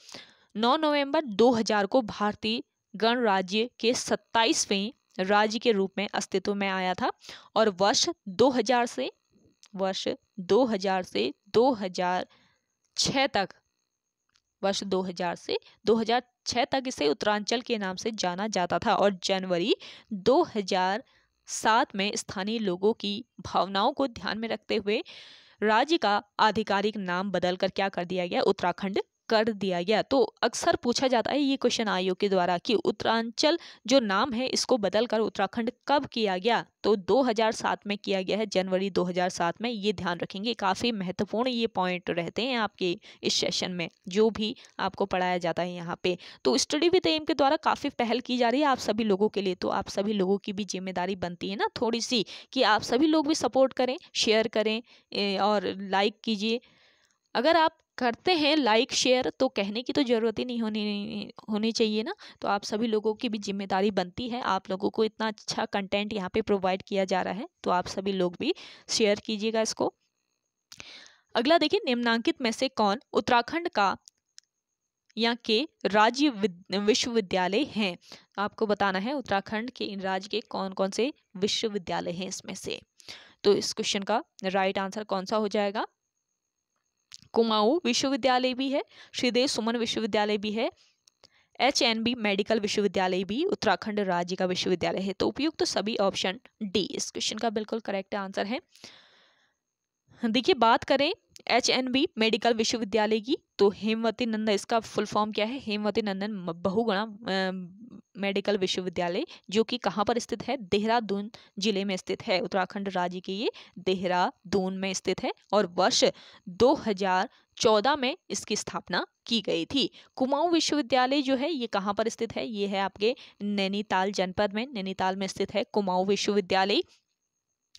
9 नवंबर 2000 को भारतीय गणराज्य के 27वें राज्य के रूप में अस्तित्व में आया था और वर्ष 2000 से 2006 तक, वर्ष 2000 से 2006 तक इसे उत्तरांचल के नाम से जाना जाता था और जनवरी 2007 में स्थानीय लोगों की भावनाओं को ध्यान में रखते हुए राज्य का आधिकारिक नाम बदलकर क्या कर दिया गया? उत्तराखंड कर दिया गया। तो अक्सर पूछा जाता है ये क्वेश्चन आयोग के द्वारा कि उत्तरांचल जो नाम है इसको बदलकर उत्तराखंड कब किया गया? तो 2007 में किया गया है, जनवरी 2007 में। ये ध्यान रखेंगे, काफी महत्वपूर्ण ये पॉइंट रहते हैं आपके इस सेशन में जो भी आपको पढ़ाया जाता है यहाँ पे। तो स्टडी विद एम के द्वारा काफी पहल की जा रही है आप सभी लोगों के लिए, तो आप सभी लोगों की भी जिम्मेदारी बनती है ना थोड़ी सी कि आप सभी लोग भी सपोर्ट करें, शेयर करें और लाइक कीजिए। अगर आप करते हैं लाइक शेयर तो कहने की तो जरूरत ही नहीं होनी चाहिए ना। तो आप सभी लोगों की भी जिम्मेदारी बनती है, आप लोगों को इतना अच्छा कंटेंट यहाँ पे प्रोवाइड किया जा रहा है तो आप सभी लोग भी शेयर कीजिएगा इसको। अगला देखिए, निम्नांकित में से कौन उत्तराखंड का या के राज्य विश्वविद्यालय हैं? आपको बताना है उत्तराखंड के इन राज्य के कौन कौन से विश्वविद्यालय हैं इसमें से। तो इस क्वेश्चन का राइट आंसर कौन सा हो जाएगा? कुमाऊं विश्वविद्यालय भी है, श्रीदेव सुमन विश्वविद्यालय भी है, HNB मेडिकल विश्वविद्यालय भी उत्तराखंड राज्य का विश्वविद्यालय है। तो उपयुक्त तो सभी ऑप्शन डी इस क्वेश्चन का बिल्कुल करेक्ट आंसर है। देखिए बात करें HNB मेडिकल विश्वविद्यालय की, तो हेमवती नंदन, इसका फुल फॉर्म क्या है, हेमवती नंदन बहुगुणा मेडिकल विश्वविद्यालय, जो कि कहाँ पर स्थित है, देहरादून जिले में स्थित है, उत्तराखंड राज्य के ये देहरादून में स्थित है, और वर्ष 2014 में इसकी स्थापना की गई थी। कुमाऊं विश्वविद्यालय जो है ये कहाँ पर स्थित है, ये है आपके नैनीताल जनपद में, नैनीताल में स्थित है कुमाऊं विश्वविद्यालय,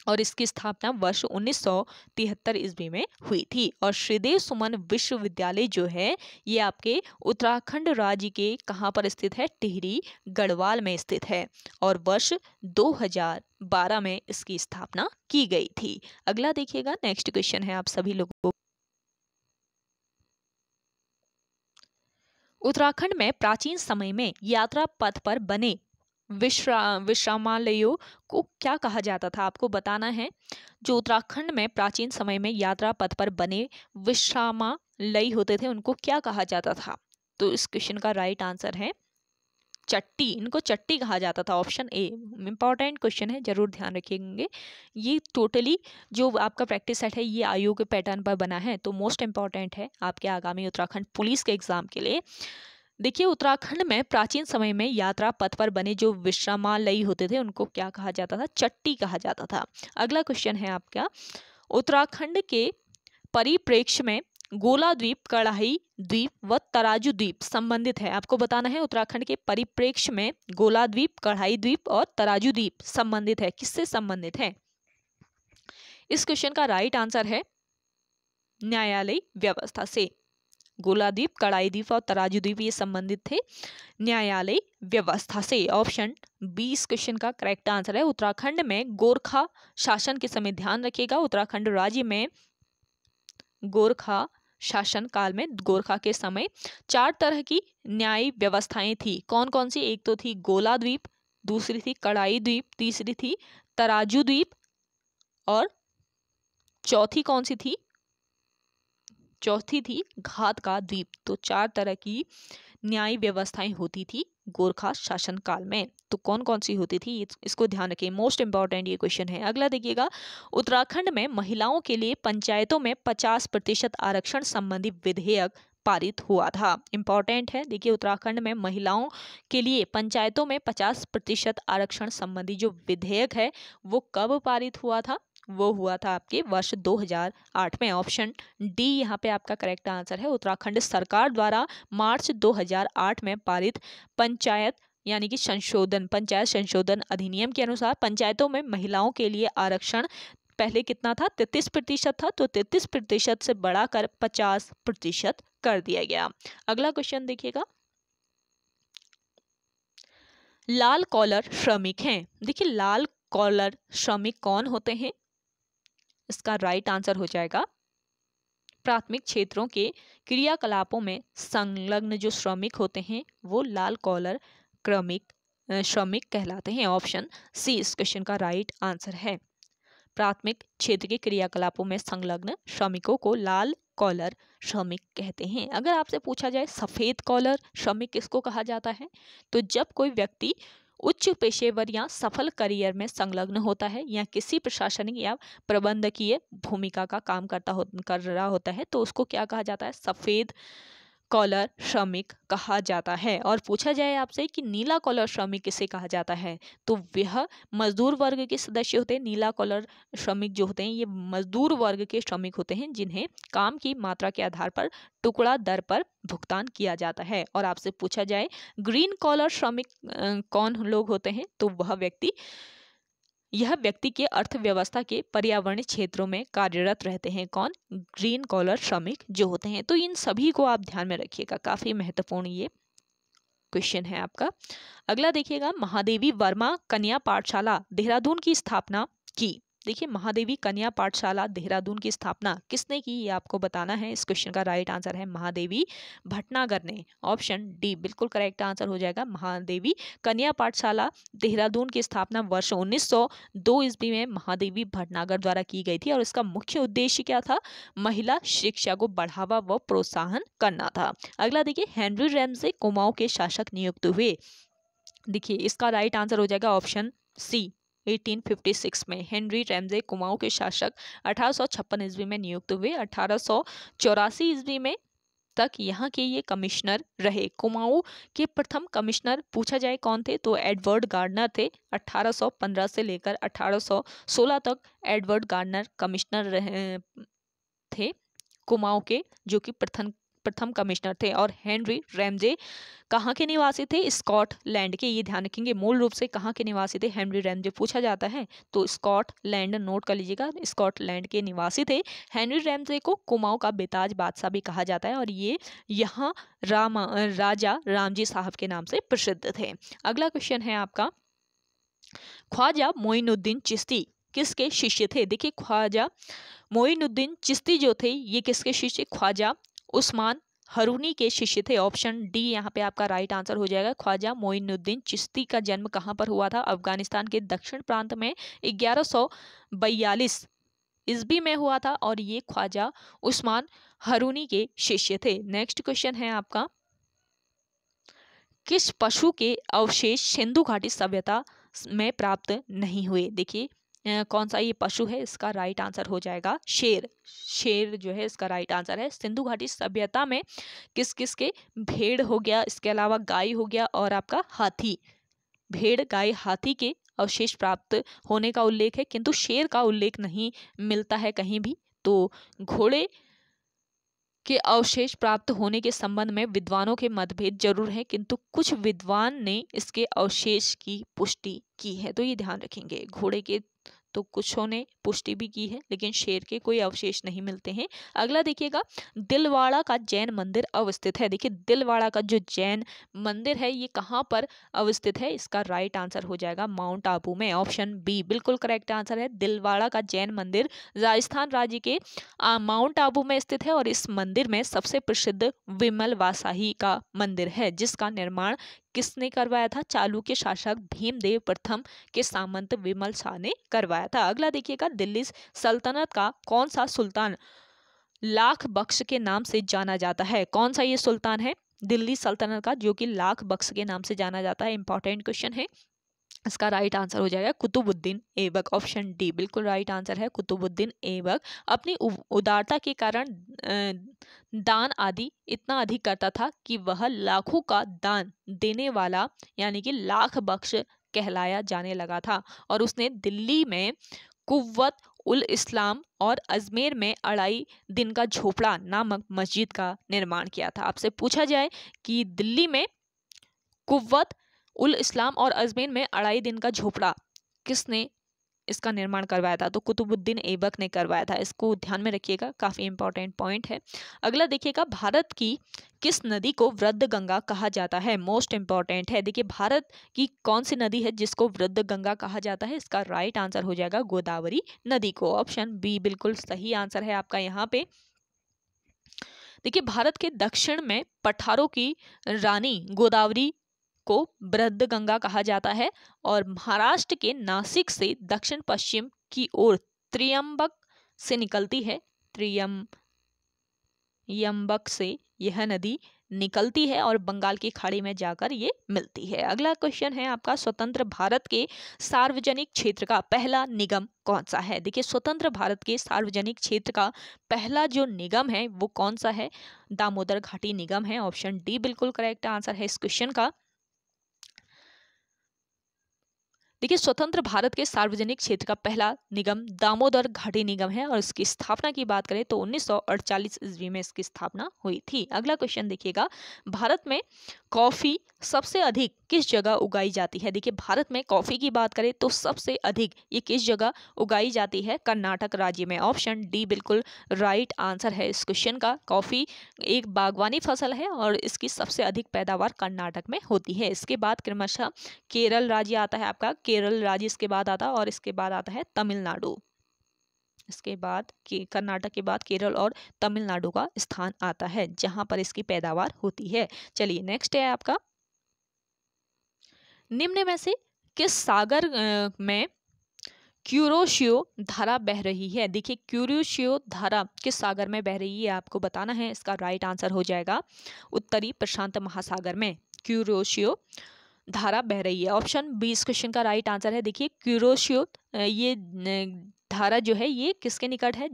और इसकी स्थापना वर्ष 1973 ईस्वी में हुई थी। और श्रीदेव सुमन विश्वविद्यालय जो है ये आपके उत्तराखंड राज्य के कहाँ पर स्थित है, टिहरी गढ़वाल में स्थित है, और वर्ष 2012 में इसकी स्थापना की गई थी। अगला देखिएगा, नेक्स्ट क्वेश्चन है आप सभी लोगों को, उत्तराखंड में प्राचीन समय में यात्रा पथ पर बने विश्रामालयों को क्या कहा जाता था, आपको बताना है। जो उत्तराखंड में प्राचीन समय में यात्रा पथ पर बने विश्रामालय होते थे उनको क्या कहा जाता था, तो इस क्वेश्चन का राइट आंसर है चट्टी, इनको चट्टी कहा जाता था, ऑप्शन ए। इंपॉर्टेंट क्वेश्चन है, जरूर ध्यान रखेंगे। ये टोटली जो आपका प्रैक्टिस सेट है ये आयोग के पैटर्न पर बना है, तो मोस्ट इंपॉर्टेंट है आपके आगामी उत्तराखंड पुलिस के एग्जाम के लिए। देखिए, उत्तराखंड में प्राचीन समय में यात्रा पथ पर बने जो विश्रामालय होते थे उनको क्या कहा जाता था, चट्टी कहा जाता था। अगला क्वेश्चन है आपका, उत्तराखंड के परिप्रेक्ष्य में गोला द्वीप, कढ़ाई द्वीप व तराजू द्वीप संबंधित है, आपको बताना है। उत्तराखंड के परिप्रेक्ष्य में गोला द्वीप, कढ़ाई द्वीप और तराजू द्वीप संबंधित है, किससे संबंधित है? इस क्वेश्चन का राइट आंसर है न्यायालय व्यवस्था से। गोला द्वीप, कढ़ाई द्वीप और तराजू द्वीप ये संबंधित थे न्यायालय व्यवस्था से। ऑप्शन बी इस क्वेश्चन का करेक्ट आंसर है। उत्तराखंड में गोरखा शासन के समय, ध्यान रखिएगा, उत्तराखंड राज्य में गोरखा शासन काल में, गोरखा के समय 4 तरह की न्याय व्यवस्थाएं थी। कौन कौन सी? एक तो थी गोला द्वीप, दूसरी थी कढ़ाई द्वीप, तीसरी थी तराजू द्वीप, और चौथी कौन सी थी? चौथी थी घात का द्वीप। तो 4 तरह की न्याय व्यवस्थाएं होती थी गोरखा शासन काल में, तो कौन कौन सी होती थी इसको ध्यान रखिए, मोस्ट इंपॉर्टेंट ये क्वेश्चन है। अगला देखिएगा, उत्तराखंड में महिलाओं के लिए पंचायतों में 50% आरक्षण संबंधी विधेयक पारित हुआ था। इंपॉर्टेंट है, देखिए उत्तराखंड में महिलाओं के लिए पंचायतों में 50% आरक्षण संबंधी जो विधेयक है वो कब पारित हुआ था? वो हुआ था आपके वर्ष 2008 में। ऑप्शन डी यहाँ पे आपका करेक्ट आंसर है। उत्तराखंड सरकार द्वारा मार्च 2008 में पारित पंचायत यानी कि पंचायत संशोधन अधिनियम के अनुसार पंचायतों में महिलाओं के लिए आरक्षण पहले कितना था? 33% था, तो 33% से बढ़ाकर 50% कर दिया गया। अगला क्वेश्चन देखिएगा, लाल कॉलर श्रमिक हैं। देखिए, लाल कॉलर श्रमिक कौन होते हैं? इसका राइट आंसर हो जाएगा प्राथमिक क्षेत्रों के क्रियाकलापों में संलग्न जो श्रमिक होते हैं वो लाल कॉलर श्रमिक कहलाते हैं। ऑप्शन सी इस क्वेश्चन का राइट आंसर है। प्राथमिक क्षेत्र के क्रियाकलापों में संलग्न श्रमिकों को लाल कॉलर श्रमिक कहते हैं। अगर आपसे पूछा जाए सफेद कॉलर श्रमिक किसको कहा जाता है, तो जब कोई व्यक्ति उच्च पेशेवर या सफल करियर में संलग्न होता है या किसी प्रशासनिक या प्रबंधकीय भूमिका का काम कर रहा होता है तो उसको क्या कहा जाता है? सफेद कॉलर श्रमिक कहा जाता है। और पूछा जाए आपसे कि नीला कॉलर श्रमिक किसे कहा जाता है, तो वह मजदूर वर्ग के सदस्य होते हैं। नीला कॉलर श्रमिक जो होते हैं ये मजदूर वर्ग के श्रमिक होते हैं जिन्हें काम की मात्रा के आधार पर टुकड़ा दर पर भुगतान किया जाता है। और आपसे पूछा जाए ग्रीन कॉलर श्रमिक कौन लोग होते हैं, तो यह व्यक्ति के अर्थव्यवस्था के पर्यावरणीय क्षेत्रों में कार्यरत रहते हैं। कौन? ग्रीन कॉलर श्रमिक जो होते हैं। तो इन सभी को आप ध्यान में रखिएगा, काफी महत्वपूर्ण ये क्वेश्चन है आपका। अगला देखिएगा, महादेवी वर्मा कन्या पाठशाला देहरादून की स्थापना की। देखिए, महादेवी कन्या पाठशाला देहरादून की स्थापना किसने की, ये आपको बताना है। इस क्वेश्चन का राइट आंसर है महादेवी भटनागर ने। ऑप्शन डी बिल्कुल करेक्ट आंसर हो जाएगा। महादेवी कन्या पाठशाला देहरादून की स्थापना वर्ष 1902 ईस्वी में महादेवी भटनागर द्वारा की गई थी और इसका मुख्य उद्देश्य क्या था? महिला शिक्षा को बढ़ावा व प्रोत्साहन करना था। अगला देखिए, हेनरी रैमसे कुमाऊं के शासक नियुक्त हुए। देखिए, इसका राइट आंसर हो जाएगा ऑप्शन सी 1856 में। हेनरी रैमजे कुमाऊं के शासक 1856 ईस्वी में नियुक्त हुए। 1884 ईस्वी में तक यहाँ के ये कमिश्नर रहे। कुमाऊं के प्रथम कमिश्नर पूछा जाए कौन थे, तो एडवर्ड गार्डनर थे। 1815 से लेकर 1816 तक एडवर्ड गार्डनर कमिश्नर रहे थे कुमाऊं के, जो कि प्रथम कमिश्नर थे। और हेनरी रैमजे कहाँ के निवासी थे, स्कॉटलैंड के। ये ध्यान रखेंगे, मूल रूप से कहाँ के निवासी थे हेनरी रैमजे पूछा जाता है तो स्कॉटलैंड नोट कर लीजिएगा, स्कॉटलैंड के निवासी थे। हेनरी रैमजे को कुमाऊं का बेताज बादशाह भी कहा जाता है और ये यहाँ राजा रामजी साहब के नाम से प्रसिद्ध थे। अगला क्वेश्चन है आपका, ख्वाजा मोइनुद्दीन चिश्ती किसके शिष्य थे। देखिए, ख्वाजा मोइनुद्दीन चिश्ती जो थे ये किसके शिष्य, ख्वाजा उस्मान हरूनी के शिष्य थे। ऑप्शन डी यहाँ पे आपका राइट आंसर हो जाएगा। ख्वाजा मोइनुद्दीन चिश्ती का जन्म कहाँ पर हुआ था, अफगानिस्तान के दक्षिण प्रांत में 1142 ईस्वी में हुआ था और ये ख्वाजा उस्मान हरूनी के शिष्य थे। नेक्स्ट क्वेश्चन है आपका, किस पशु के अवशेष सिंधु घाटी सभ्यता में प्राप्त नहीं हुए। देखिए कौन सा ये पशु है, इसका राइट आंसर हो जाएगा शेर। शेर जो है इसका राइट आंसर है। सिंधु घाटी सभ्यता में किस किस के, भेड़ हो गया, इसके अलावा गाय हो गया और आपका हाथी, भेड़ गाय हाथी के अवशेष प्राप्त होने का उल्लेख है, किंतु शेर का उल्लेख नहीं मिलता है कहीं भी। तो घोड़े के अवशेष प्राप्त होने के संबंध में विद्वानों के मतभेद जरूर है, किंतु कुछ विद्वान ने इसके अवशेष की पुष्टि की है, तो ये ध्यान रखेंगे। घोड़े के तो कुछों ने पुष्टि भी की है, लेकिन शेर के कोई अवशेष नहीं मिलते हैं। अगला देखिएगा, दिलवाड़ा का जैन मंदिर अवस्थित है। देखिए, दिलवाड़ा का जो जैन मंदिर है ये कहाँ पर अवस्थित है, इसका राइट आंसर हो जाएगा माउंट आबू में। ऑप्शन बी बिल्कुल करेक्ट आंसर है। दिलवाड़ा का जैन मंदिर राजस्थान राज्य के माउंट आबू में स्थित है और इस मंदिर में सबसे प्रसिद्ध विमल वासाही का मंदिर है, जिसका निर्माण किसने करवाया था, चालुक्य शासक भीमदेव प्रथम के सामंत विमल शाह ने करवाया था। अगला देखिएगा, दिल्ली सल्तनत का कौन सा सुल्तान लाख बख्श के नाम से जाना जाता है। कौन सा ये सुल्तान है दिल्ली सल्तनत का जो कि लाख बख्श के नाम से जाना जाता है, इंपॉर्टेंट क्वेश्चन है। इसका राइट आंसर हो जाएगा कुतुबुद्दीन ऐबक। ऑप्शन डी बिल्कुल राइट आंसर है, कुतुबुद्दीन ऐबक अपनी उदारता के कारण दान आदि इतना अधिक करता था कि वह लाखों का दान देने वाला यानी कि लाख बख्श कहलाया जाने लगा था। और उसने दिल्ली में कुव्वत उल इस्लाम और अजमेर में अढ़ाई दिन का झोपड़ा नामक मस्जिद का निर्माण किया था। आपसे पूछा जाए कि दिल्ली में कुव्वत उल इस्लाम और अजमेर में अढ़ाई दिन का झोपड़ा किसने इसका निर्माण करवाया था, तो कुतुबुद्दीन ऐबक ने करवाया था। इसको ध्यान में रखिएगा, काफी इंपॉर्टेंट पॉइंट है। अगला देखिएगा, भारत की किस नदी को वृद्ध गंगा कहा जाता है, मोस्ट इंपॉर्टेंट है। देखिए, भारत की कौन सी नदी है जिसको वृद्ध गंगा कहा जाता है, इसका राइट आंसर हो जाएगा गोदावरी नदी को। ऑप्शन बी बिल्कुल सही आंसर है आपका यहाँ पे। देखिए, भारत के दक्षिण में पठारों की रानी गोदावरी को वृद्ध गंगा कहा जाता है और महाराष्ट्र के नासिक से दक्षिण पश्चिम की ओर त्र्यंबक से निकलती है। त्र्यंबक से यह नदी निकलती है और बंगाल की खाड़ी में जाकर ये मिलती है। अगला क्वेश्चन है आपका, स्वतंत्र भारत के सार्वजनिक क्षेत्र का पहला निगम कौन सा है। देखिए, स्वतंत्र भारत के सार्वजनिक क्षेत्र का पहला जो निगम है वो कौन सा है, दामोदर घाटी निगम है। ऑप्शन डी बिल्कुल करेक्ट आंसर है इस क्वेश्चन का। देखिए, स्वतंत्र भारत के सार्वजनिक क्षेत्र का पहला निगम दामोदर घाटी निगम है और इसकी स्थापना की बात करें तो 1948 ईस्वी में इसकी स्थापना हुई थी। अगला क्वेश्चन देखिएगा, भारत में कॉफी सबसे अधिक किस जगह उगाई जाती है। देखिए, भारत में कॉफी की बात करें तो सबसे अधिक ये किस जगह उगाई जाती है, कर्नाटक राज्य में। ऑप्शन डी बिल्कुल राइट आंसर है इस क्वेश्चन का। कॉफी एक बागवानी फसल है और इसकी सबसे अधिक पैदावार कर्नाटक में होती है। इसके बाद क्रमशः केरल राज्य आता है आपका, केरल राज्य इसके बाद आता है और इसके बाद आता है तमिलनाडु। इसके बाद कर्नाटक के बाद केरल और तमिलनाडु का स्थान आता है जहां पर इसकी पैदावार होती है। चलिए नेक्स्ट है आपका, निम्न में से किस सागर में क्यूरोशियो धारा बह रही है। देखिए, क्यूरोशियो धारा किस सागर में बह रही है आपको बताना है। इसका राइट आंसर हो जाएगा उत्तरी प्रशांत महासागर में क्यूरोशियो धारा बह रही है। ऑप्शन बी इस क्वेश्चन का राइट आंसर है। देखिए क्यूरोशियो ये धारा जो है ये किसके निकट है?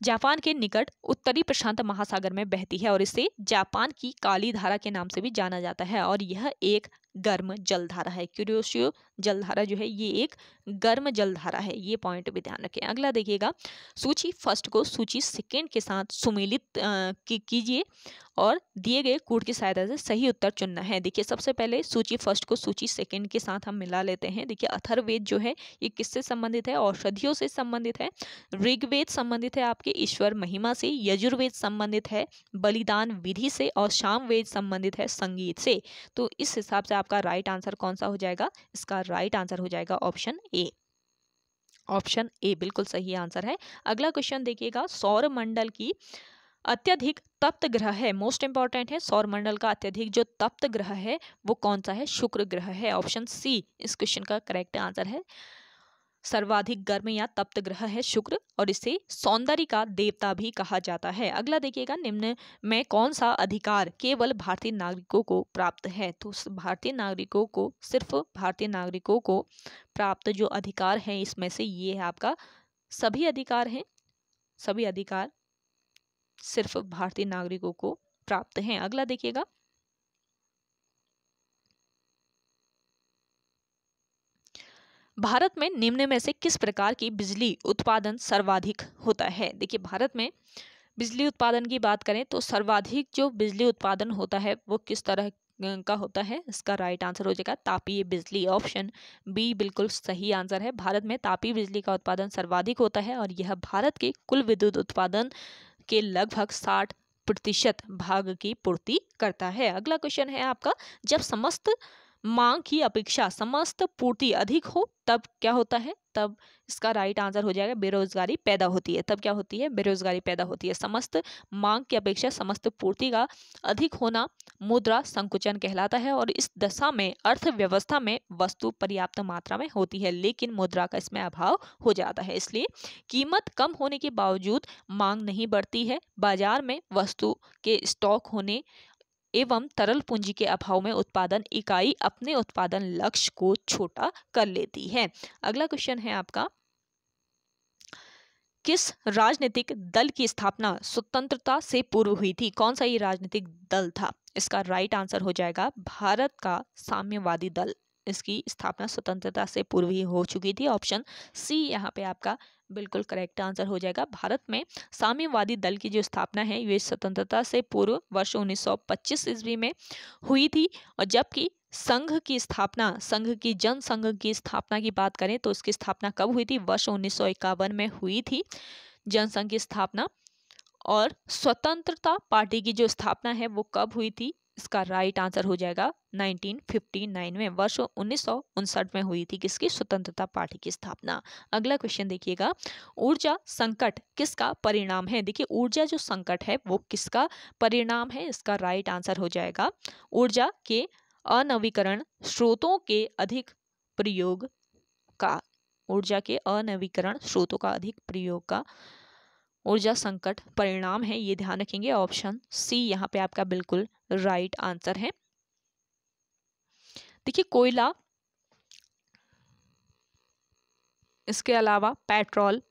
जापान के निकट उत्तरी प्रशांत महासागर में बहती है और इसे जापान की काली धारा के नाम से भी जाना जाता है और यह एक गर्म जलधारा है। क्यूरोशियो जलधारा जो है ये एक गर्म जलधारा है, ये पॉइंट भी ध्यान रखें। अगला देखिएगा, सूची फर्स्ट को सूची सेकेंड के साथ सुमेलित कीजिए और दिए गए कोड की सहायता से सही उत्तर चुनना है। देखिए सबसे पहले सूची फर्स्ट को सूची सेकंड के साथ हम मिला लेते हैं। देखिए अथर्ववेद जो है ये किससे संबंधित है? औषधियों से संबंधित है। ऋग्वेद संबंधित है आपके ईश्वर महिमा से। यजुर्वेद संबंधित है बलिदान विधि से और सामवेद संबंधित है संगीत से। तो इस हिसाब से आपका राइट आंसर कौन सा हो जाएगा? इसका राइट आंसर हो जाएगा ऑप्शन ए। ऑप्शन ए बिल्कुल सही आंसर है। अगला क्वेश्चन देखिएगा, सौर मंडल की अत्यधिक तप्त ग्रह है, मोस्ट इंपॉर्टेंट है, सौर मंडल का अत्यधिक जो तप्त ग्रह है वो कौन सा है? शुक्र ग्रह है। ऑप्शन सी इस क्वेश्चन का करेक्ट आंसर है। सर्वाधिक गर्म या तप्त ग्रह है शुक्र और इसे सौंदर्य का देवता भी कहा जाता है। अगला देखिएगा, निम्न में कौन सा अधिकार केवल भारतीय नागरिकों को प्राप्त है? तो भारतीय नागरिकों को, सिर्फ भारतीय नागरिकों को प्राप्त जो अधिकार है इसमें से ये है आपका सभी अधिकार हैं, सभी अधिकार सिर्फ भारतीय नागरिकों को प्राप्त हैं। अगला देखिएगा, भारत में निम्न में से किस प्रकार की बिजली उत्पादन सर्वाधिक होता है? देखिए भारत में बिजली उत्पादन की बात करें तो सर्वाधिक जो बिजली उत्पादन होता है वो किस तरह का होता है? इसका राइट आंसर हो जाएगा तापीय बिजली। ऑप्शन बी बिल्कुल सही आंसर है। भारत में तापीय बिजली का उत्पादन सर्वाधिक होता है और यह भारत के कुल विद्युत उत्पादन के लगभग 60% भाग की पूर्ति करता है। अगला क्वेश्चन है आपका, जब समस्त मांग की अपेक्षा समस्त पूर्ति अधिक हो तब क्या होता है? तब इसका राइट आंसर हो जाएगा बेरोजगारी पैदा होती है। तब क्या होती है? बेरोजगारी पैदा होती है। समस्त मांग की अपेक्षा समस्त पूर्ति का अधिक होना मुद्रा संकुचन कहलाता है और इस दशा में अर्थव्यवस्था में वस्तु पर्याप्त मात्रा में होती है लेकिन मुद्रा का इसमें अभाव हो जाता है। इसलिए कीमत कम होने के बावजूद मांग नहीं बढ़ती है। बाजार में वस्तु के स्टॉक होने एवं तरल पूंजी के अभाव में उत्पादन इकाई अपने उत्पादन लक्ष्य को छोटा कर लेती है। अगला क्वेश्चन है आपका, किस राजनीतिक दल की स्थापना स्वतंत्रता से पूर्व हुई थी? कौन सा ये राजनीतिक दल था? इसका राइट आंसर हो जाएगा भारत का साम्यवादी दल। इसकी स्थापना स्वतंत्रता से पूर्व ही हो चुकी थी। ऑप्शन सी यहाँ पे आपका बिल्कुल करेक्ट आंसर हो जाएगा। भारत में साम्यवादी दल की जो स्थापना है ये स्वतंत्रता से पूर्व वर्ष 1925 ईस्वी में हुई थी और जबकि संघ की स्थापना, संघ की जनसंघ की स्थापना की बात करें तो इसकी स्थापना कब हुई थी? वर्ष 1951 में हुई थी जनसंघ की स्थापना। और स्वतंत्रता पार्टी की जो स्थापना है वो कब हुई थी? इसका राइट आंसर हो जाएगा 1959 में, वर्ष 1959 में हुई थी किसकी? स्वतंत्रता पार्टी की स्थापना। अगला क्वेश्चन देखिएगा, ऊर्जा संकट किसका परिणाम है? देखिए ऊर्जा जो संकट है वो किसका परिणाम है? इसका राइट आंसर हो जाएगा ऊर्जा के अनवीकरण स्रोतों के अधिक प्रयोग का। ऊर्जा के अनवीकरण स्रोतों का अधिक प्रयोग का ऊर्जा संकट परिणाम है, ये ध्यान रखेंगे। ऑप्शन सी यहाँ पे आपका बिल्कुल राइट आंसर है। देखिए कोयला, इसके अलावा पेट्रोल,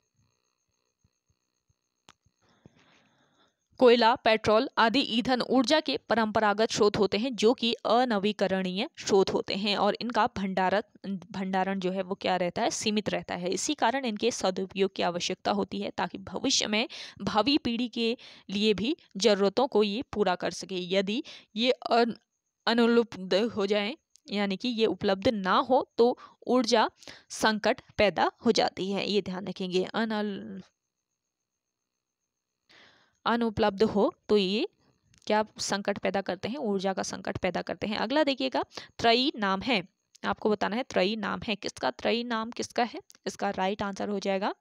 कोयला, पेट्रोल आदि ईंधन ऊर्जा के परंपरागत स्रोत होते हैं जो कि अनवीकरणीय स्रोत होते हैं और इनका भंडारण जो है वो क्या रहता है? सीमित रहता है। इसी कारण इनके सदुपयोग की आवश्यकता होती है ताकि भविष्य में भावी पीढ़ी के लिए भी जरूरतों को ये पूरा कर सके। यदि ये अनुपलब्ध हो जाए, यानी कि ये उपलब्ध ना हो तो ऊर्जा संकट पैदा हो जाती है, ये ध्यान रखेंगे। अनुपलब्ध हो तो ये क्या संकट पैदा करते हैं? ऊर्जा का संकट पैदा करते हैं। अगला देखिएगा, त्रयी नाम है, आपको बताना है त्रयी नाम है किसका? त्रयी नाम किसका है? इसका राइट आंसर हो जाएगा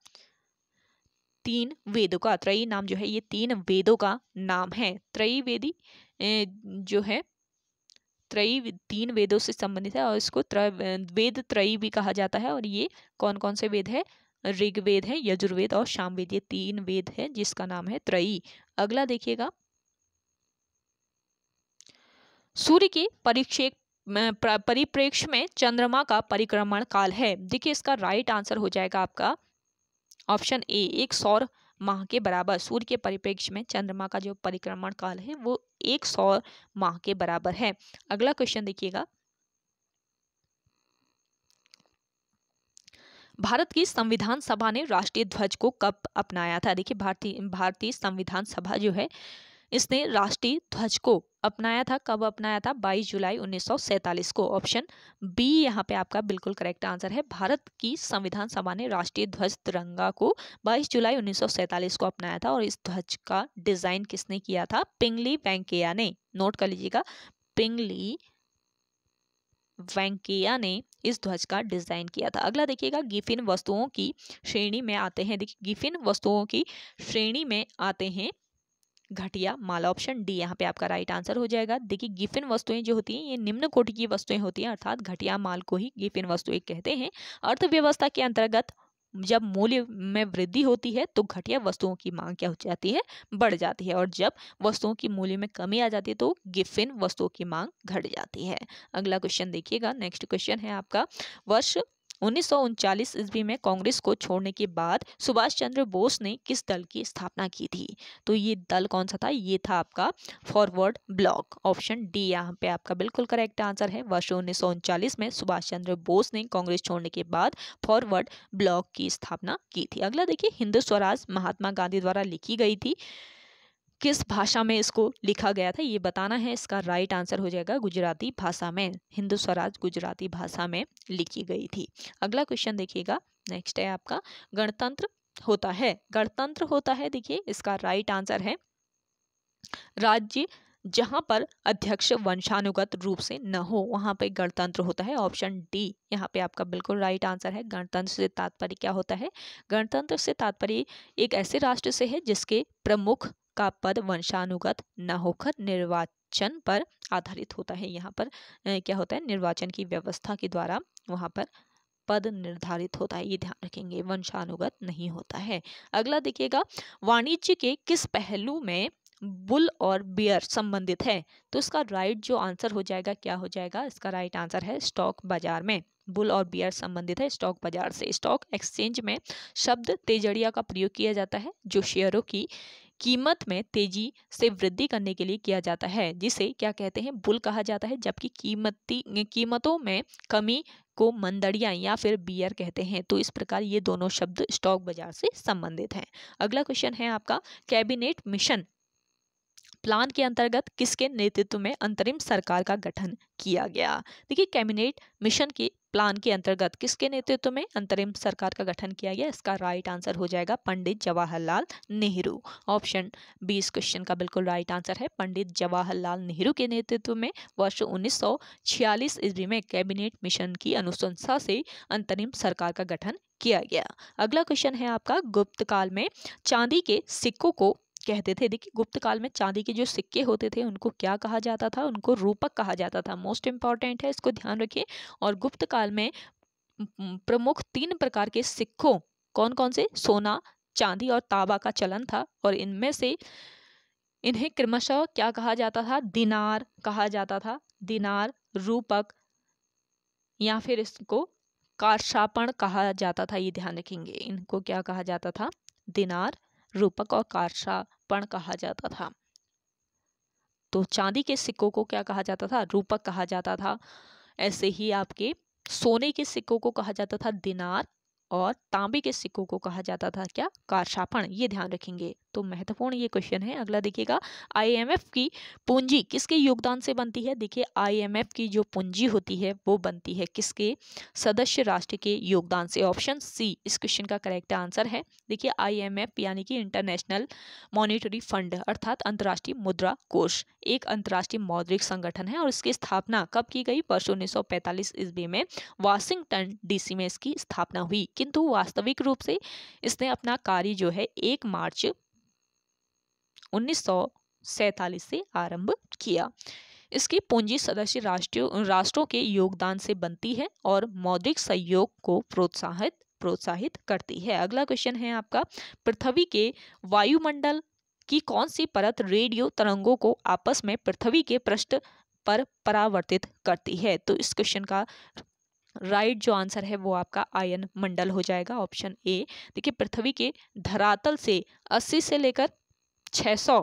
3 वेदों का। त्रयी नाम जो है ये 3 वेदों का नाम है। त्रयी वेदी जो है त्रयी 3 वेदों से संबंधित है और इसको वेद त्रयी भी कहा जाता है। और ये कौन कौन से वेद है? ऋग्वेद है, यजुर्वेद और सामवेद, ये 3 वेद है जिसका नाम है त्रयी। अगला देखिएगा, सूर्य के परिप्रेक्ष्य में चंद्रमा का परिक्रमण काल है? देखिए इसका राइट आंसर हो जाएगा आपका ऑप्शन ए, एक सौर माह के बराबर। सूर्य के परिप्रेक्ष्य में चंद्रमा का जो परिक्रमण काल है वो एक सौर माह के बराबर है। अगला क्वेश्चन देखिएगा, भारत की संविधान सभा ने राष्ट्रीय ध्वज को कब अपनाया था? देखिए भारतीय संविधान सभा जो है इसने राष्ट्रीय ध्वज को अपनाया था। कब अपनाया था? 22 जुलाई 1947 को। ऑप्शन बी यहाँ पे आपका बिल्कुल करेक्ट आंसर है। भारत की संविधान सभा ने राष्ट्रीय ध्वज तिरंगा को 22 जुलाई 1947 को अपनाया था। और इस ध्वज का डिजाइन किसने किया था? पिंगली वेंकैया ने। नोट कर लीजिएगा, पिंगली वेंकैया ने इस ध्वज का डिजाइन किया था। अगला देखिएगा, गिफिन वस्तुओं की श्रेणी में आते हैं। देखिए गिफिन वस्तुओं की श्रेणी में आते हैं घटिया माल। ऑप्शन डी यहाँ पे आपका राइट आंसर हो जाएगा। देखिए गिफिन वस्तुएं जो होती हैं ये निम्न कोटि की वस्तुएं होती हैं, अर्थात घटिया माल को ही गिफिन वस्तुएं कहते हैं। अर्थव्यवस्था के अंतर्गत जब मूल्य में वृद्धि होती है तो घटिया वस्तुओं की मांग क्या हो जाती है? बढ़ जाती है। और जब वस्तुओं की मूल्य में कमी आ जाती है तो गिफिन वस्तुओं की मांग घट जाती है। अगला क्वेश्चन देखिएगा, नेक्स्ट क्वेश्चन है आपका, वर्ष 1939 ईस्वी में कांग्रेस को छोड़ने के बाद सुभाष चंद्र बोस ने किस दल की स्थापना की थी? तो ये दल कौन सा था? ये था आपका फॉरवर्ड ब्लॉक। ऑप्शन डी यहाँ पे आपका बिल्कुल करेक्ट आंसर है। वर्ष 1939 में सुभाष चंद्र बोस ने कांग्रेस छोड़ने के बाद फॉरवर्ड ब्लॉक की स्थापना की थी। अगला देखिए, हिंद स्वराज महात्मा गांधी द्वारा लिखी गई थी। किस भाषा में इसको लिखा गया था ये बताना है। इसका राइट आंसर हो जाएगा गुजराती भाषा में। हिंद स्वराज गुजराती भाषा में लिखी गई थी। अगला क्वेश्चन देखिएगा, नेक्स्ट है आपका, गणतंत्र होता है, गणतंत्र होता है। देखिए इसका राइट आंसर है राज्य जहां पर अध्यक्ष वंशानुगत रूप से न हो वहां पे गणतंत्र होता है। ऑप्शन डी यहाँ पे आपका बिल्कुल राइट आंसर है। गणतंत्र से तात्पर्य क्या होता है? गणतंत्र से तात्पर्य एक ऐसे राष्ट्र से है जिसके प्रमुख का पद वंशानुगत न होकर निर्वाचन पर आधारित होता है। यहाँ पर क्या होता है? निर्वाचन की व्यवस्था के द्वारा वहां पर पद निर्धारित होता है, ये ध्यान रखेंगे, वंशानुगत नहीं होता है। अगला देखिएगा, वाणिज्य के किस पहलू में बुल और बियर संबंधित है? तो इसका राइट जो आंसर हो जाएगा क्या हो जाएगा? इसका राइट आंसर है स्टॉक बाजार में। बुल और बियर संबंधित है स्टॉक बाजार से। स्टॉक एक्सचेंज में शब्द तेजड़िया का प्रयोग किया जाता है जो शेयरों की कीमत में तेजी से वृद्धि करने के लिए किया जाता है, जिसे क्या कहते हैं? बुल कहा जाता है। जबकि कीमतों में कमी को मंदड़िया या फिर बियर कहते हैं। तो इस प्रकार ये दोनों शब्द स्टॉक बाजार से संबंधित हैं। अगला क्वेश्चन है आपका, कैबिनेट मिशन प्लान के अंतर्गत किसके नेतृत्व में अंतरिम सरकार का गठन किया गया? देखिए कैबिनेट मिशन के प्लान के अंतर्गत किसके नेतृत्व में अंतरिम सरकार का गठन किया गया? इसका राइट आंसर हो जाएगा पंडित जवाहरलाल नेहरू। ऑप्शन बी इस क्वेश्चन का बिल्कुल राइट आंसर है। पंडित जवाहरलाल नेहरू के नेतृत्व में वर्ष 1946 ईस्वी में कैबिनेट मिशन की अनुशंसा से अंतरिम सरकार का गठन किया गया। अगला क्वेश्चन है आपका, गुप्त काल में चांदी के सिक्कों को कहते थे। देखिए गुप्त काल में चांदी के जो सिक्के होते थे उनको क्या कहा जाता था? उनको रूपक कहा जाता था। मोस्ट इंपॉर्टेंट है, इसको ध्यान रखिए। और गुप्त काल में प्रमुख 3 प्रकार के सिक्कों कौन कौन से? सोना, चांदी और तांबा का चलन था। और इनमें से इन्हें क्रमशः क्या कहा जाता था? दिनार कहा जाता था। दिनार, रूपक या फिर इसको कारशापण कहा जाता था, ये ध्यान रखेंगे। इनको क्या कहा जाता था? दिनार, रूपक और कारशापण कहा जाता था। तो चांदी के सिक्कों को क्या कहा जाता था? रूपक कहा जाता था। ऐसे ही आपके सोने के सिक्कों को कहा जाता था दिनार और तांबे के सिक्कों को कहा जाता था क्या? कारशापण। ये ध्यान रखेंगे। तो महत्वपूर्ण ये क्वेश्चन है। अगला देखिएगा, आईएमएफ की पूंजी किसके योगदान से बनती है? देखिए आईएमएफ की जो पूंजी होती है वो बनती है किसके? सदस्य राष्ट्र के योगदान से। ऑप्शन सी इस क्वेश्चन का करेक्ट आंसर है। देखिए आईएमएफ यानी कि इंटरनेशनल मॉनिटरी फंड अर्थात अंतर्राष्ट्रीय मुद्रा कोष एक अंतर्राष्ट्रीय मौद्रिक संगठन है और इसकी स्थापना कब की गई? वर्ष 1945 ईस्वी में वाशिंगटन डीसी में इसकी स्थापना हुई। किंतु वास्तविक रूप से इसने अपना कार्य जो है 1 मार्च 1947 से आरंभ किया। इसकी पूंजी सदस्य राष्ट्रों के योगदान से बनती है और मौद्रिक सहयोग को प्रोत्साहित करती है। अगला क्वेश्चन है आपका, पृथ्वी के वायुमंडल की कौन सी परत रेडियो तरंगों को आपस में पृथ्वी के पृष्ठ पर परावर्तित करती है। तो इस क्वेश्चन का राइट जो आंसर है वो आपका आयन मंडल हो जाएगा, ऑप्शन ए। देखिए, पृथ्वी के धरातल से 80 से लेकर 600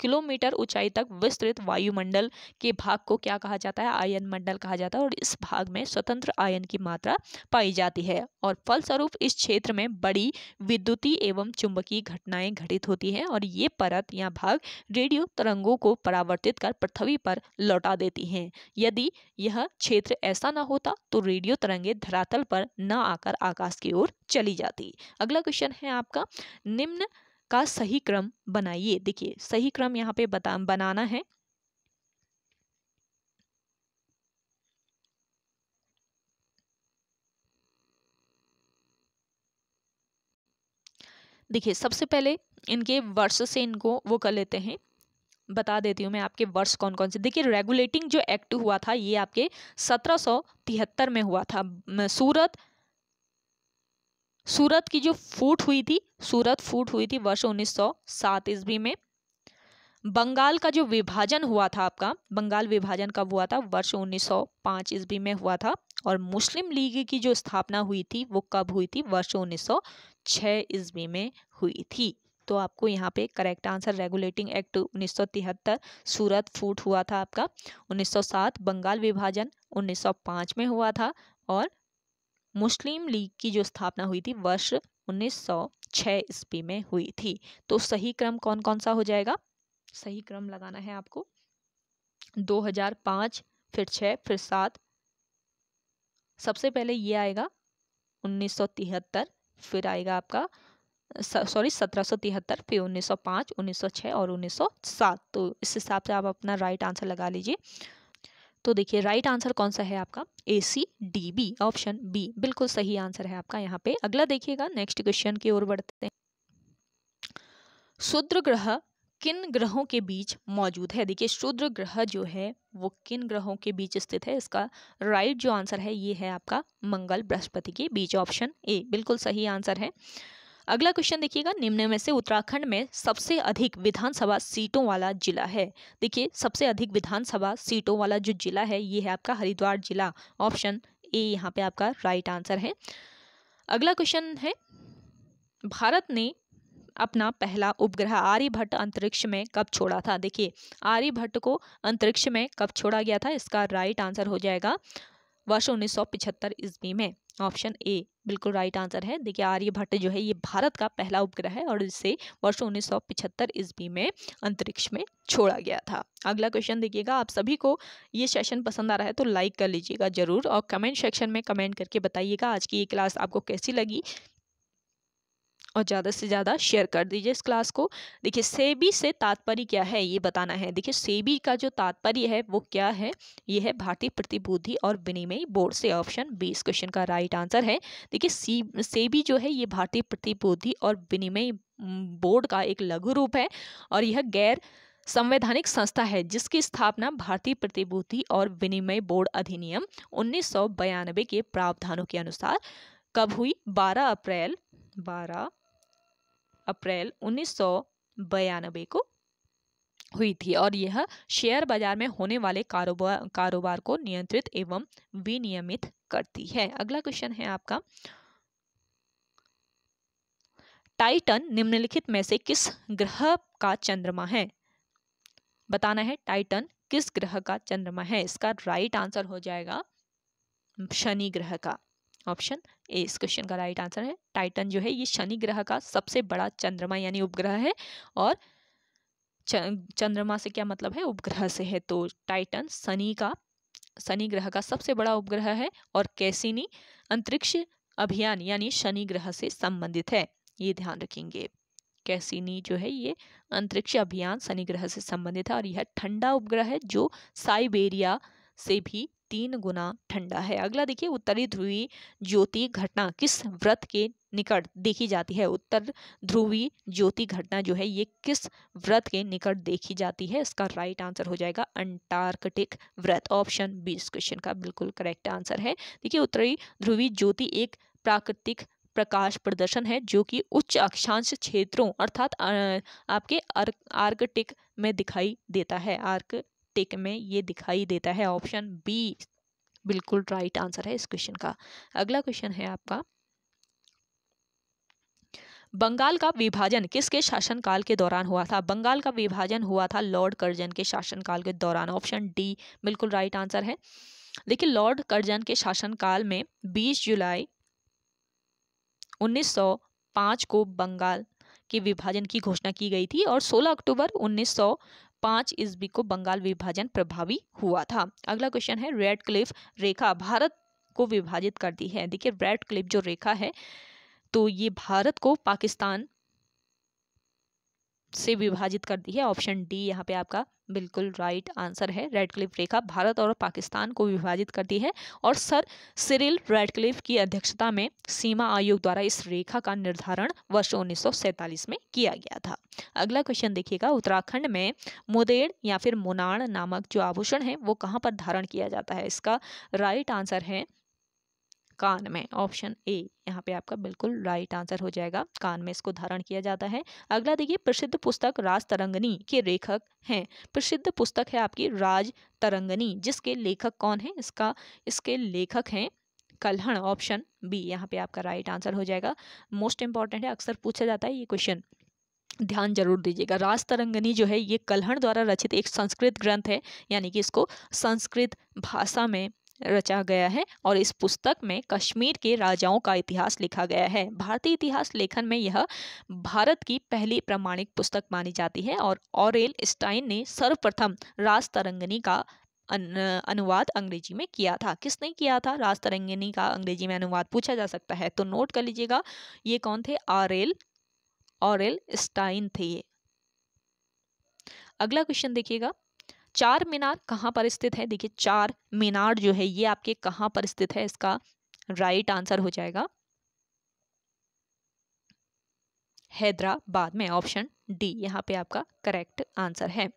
किलोमीटर ऊंचाई तक विस्तृत वायुमंडल के भाग को क्या कहा जाता है? आयन मंडल कहा जाता है। और इस भाग में स्वतंत्र आयन की मात्रा पाई जाती है और फलस्वरूप इस क्षेत्र में बड़ी विद्युतीय एवं चुंबकीय घटनाएं घटित होती हैं और ये परत या भाग रेडियो तरंगों को परावर्तित कर पृथ्वी पर लौटा देती हैं। यदि यह क्षेत्र ऐसा न होता तो रेडियो तरंगें धरातल पर न आकर आकाश की ओर चली जाती। अगला क्वेश्चन है आपका, निम्न का सही क्रम बनाइए। देखिए, सही क्रम यहाँ पे बनाना है। देखिए, सबसे पहले इनके वर्ष से इनको वो कर लेते हैं, बता देती हूँ मैं आपके वर्ष कौन कौन से। देखिए, रेगुलेटिंग जो एक्ट हुआ था ये आपके 1773 में हुआ था। सूरत की जो फूट हुई थी, सूरत फूट हुई थी वर्ष 1907 ईस्वी में। बंगाल का जो विभाजन हुआ था आपका, बंगाल विभाजन कब हुआ था? वर्ष 1905 ईस्वी में हुआ था। और मुस्लिम लीग की जो स्थापना हुई थी वो कब हुई थी? वर्ष 1906 ईस्वी में हुई थी। तो आपको यहाँ पे करेक्ट आंसर रेगुलेटिंग एक्ट 1973, सूरत फूट हुआ था आपका 1907, बंगाल विभाजन 1905 में हुआ था और मुस्लिम लीग की जो स्थापना हुई थी वर्ष 1906 ईस्वी में हुई थी। तो सही क्रम कौन कौन सा हो जाएगा? सही क्रम लगाना है आपको। 2005, फिर 6, फिर 7। सबसे पहले ये आएगा 1973, फिर आएगा आपका 1773, फिर 1905, 1906 और 1907। तो इस हिसाब से आप अपना राइट आंसर लगा लीजिए। तो देखिए, राइट आंसर कौन सा है आपका? ACDB, ऑप्शन बी बिल्कुल सही आंसर है आपका यहाँ पे। अगला देखिएगा, नेक्स्ट क्वेश्चन की ओर बढ़ते हैं। क्षुद्र ग्रह किन ग्रहों के बीच मौजूद है? देखिए, क्षुद्र ग्रह जो है वो किन ग्रहों के बीच स्थित है? इसका राइट जो आंसर है ये है आपका मंगल बृहस्पति के बीच, ऑप्शन ए बिल्कुल सही आंसर है। अगला क्वेश्चन देखिएगा, निम्न में से उत्तराखंड में सबसे अधिक विधानसभा सीटों वाला जिला है? देखिए, सबसे अधिक विधानसभा सीटों वाला जो जिला है ये है आपका हरिद्वार जिला, ऑप्शन ए यहाँ पे आपका राइट आंसर है। अगला क्वेश्चन है, भारत ने अपना पहला उपग्रह आर्यभट्ट अंतरिक्ष में कब छोड़ा था? देखिए, आर्यभट्ट को अंतरिक्ष में कब छोड़ा गया था? इसका राइट आंसर हो जाएगा वर्ष 1975 ईस्वी में, ऑप्शन ए बिल्कुल राइट आंसर है। देखिए, आर्यभट्ट जो है ये भारत का पहला उपग्रह है और इसे वर्ष 1975 ईस्वी में अंतरिक्ष में छोड़ा गया था। अगला क्वेश्चन देखिएगा, आप सभी को ये सेशन पसंद आ रहा है तो लाइक कर लीजिएगा जरूर और कमेंट सेक्शन में कमेंट करके बताइएगा आज की ये क्लास आपको कैसी लगी और ज़्यादा से ज़्यादा शेयर कर दीजिए इस क्लास को। देखिए, सेबी से तात्पर्य क्या है ये बताना है। देखिए, सेबी का जो तात्पर्य है वो क्या है? ये है भारतीय प्रतिभूति और विनिमय बोर्ड से, ऑप्शन बी इस क्वेश्चन का राइट आंसर है। देखिए, सेबी जो है ये भारतीय प्रतिभूति और विनिमय बोर्ड का एक लघु रूप है और यह गैर संवैधानिक संस्था है जिसकी स्थापना भारतीय प्रतिभूति और विनिमय बोर्ड अधिनियम 1992 के प्रावधानों के अनुसार कब हुई? 12 अप्रैल 1992 को हुई थी और यह शेयर बाजार में होने वाले कारोबार को नियंत्रित एवं विनियमित करती है। अगला क्वेश्चन है आपका, टाइटन निम्नलिखित में से किस ग्रह का चंद्रमा है? बताना है टाइटन किस ग्रह का चंद्रमा है। इसका राइट आंसर हो जाएगा शनि ग्रह का, ऑप्शन ए इस क्वेश्चन का राइट आंसर है। टाइटन जो है ये शनि ग्रह का सबसे बड़ा चंद्रमा यानी उपग्रह है और चंद्रमा से क्या मतलब है? उपग्रह से है। तो टाइटन शनि ग्रह का सबसे बड़ा उपग्रह है और कैसिनी अंतरिक्ष अभियान यानी शनि ग्रह से संबंधित है, ये ध्यान रखेंगे। कैसिनी जो है ये अंतरिक्ष अभियान शनि ग्रह से संबंधित है और यह ठंडा उपग्रह है जो साइबेरिया से भी 3 गुना ठंडा है। अगला देखिए, उत्तरी ध्रुवीय ज्योति घटना किस व्रत के निकट देखी जाती है? उत्तर ध्रुवीय ज्योति घटना जो है ये किस व्रत के निकट देखी जाती है? इसका राइट आंसर हो जाएगा अंटार्कटिक व्रत, ऑप्शन बी इस क्वेश्चन का बिल्कुल करेक्ट आंसर है। देखिए, उत्तरी ध्रुवीय ज्योति एक प्राकृतिक प्रकाश प्रदर्शन है जो कि उच्च अक्षांश क्षेत्रों अर्थात आपके आर्कटिक में दिखाई देता है। टिक में ये दिखाई देता है। ऑप्शन बी बिल्कुल राइट आंसर है इस क्वेश्चन का। अगला क्वेश्चन है आपका, बंगाल का विभाजन किसके शासनकाल के दौरान हुआ था? बंगाल का विभाजन हुआ था लॉर्ड कर्जन के शासनकाल के दौरान। ऑप्शन डी बिल्कुल राइट आंसर है। देखिए, लॉर्ड कर्जन के शासनकाल में 20 जुलाई 1905 को बंगाल के विभाजन की घोषणा की गई थी और 16 अक्टूबर 1905 ईस्वी को बंगाल विभाजन प्रभावी हुआ था। अगला क्वेश्चन है, रेड क्लिफ रेखा भारत को विभाजित करती है। देखिए, रेड क्लिफ जो रेखा है तो ये भारत को पाकिस्तान से विभाजित करती है। ऑप्शन डी यहाँ पे आपका बिल्कुल राइट आंसर है। रेडक्लिफ रेखा भारत और पाकिस्तान को विभाजित करती है और सर सिरिल रेडक्लिफ की अध्यक्षता में सीमा आयोग द्वारा इस रेखा का निर्धारण वर्ष 1947 में किया गया था। अगला क्वेश्चन देखिएगा, उत्तराखंड में मुदेड़ या फिर मुनाड़ नामक जो आभूषण है वो कहाँ पर धारण किया जाता है? इसका राइट आंसर है कान में। ऑप्शन ए यहाँ पे आपका बिल्कुल राइट आंसर हो जाएगा, कान में इसको धारण किया जाता है। अगला देखिए, प्रसिद्ध पुस्तक राज तरंगनी के लेखक हैं। प्रसिद्ध पुस्तक है आपकी राज तरंगनी, जिसके लेखक कौन है? इसके लेखक हैं कल्हण। ऑप्शन बी यहाँ पे आपका राइट आंसर हो जाएगा। मोस्ट इंपॉर्टेंट है, अक्सर पूछा जाता है ये क्वेश्चन, ध्यान जरूर दीजिएगा। राज तरंगनी जो है ये कल्हण द्वारा रचित एक संस्कृत ग्रंथ है, यानी कि इसको संस्कृत भाषा में रचा गया है और इस पुस्तक में कश्मीर के राजाओं का इतिहास लिखा गया है। भारतीय इतिहास लेखन में यह भारत की पहली प्रामाणिक पुस्तक मानी जाती है और ऑरेल स्टाइन ने सर्वप्रथम राज तरंगिणी का अनुवाद अंग्रेजी में किया था। किसने किया था राज तरंगिणी का अंग्रेजी में अनुवाद? पूछा जा सकता है, तो नोट कर लीजिएगा, ये कौन थे? ऑरेल स्टाइन थे ये। अगला क्वेश्चन देखिएगा, चार मीनार कहाँ पर स्थित है? देखिए, चार मीनार जो है ये आपके कहाँ पर स्थित है? इसका राइट आंसर हो जाएगा हैदराबाद में। ऑप्शन डी यहाँ पे आपका करेक्ट आंसर है।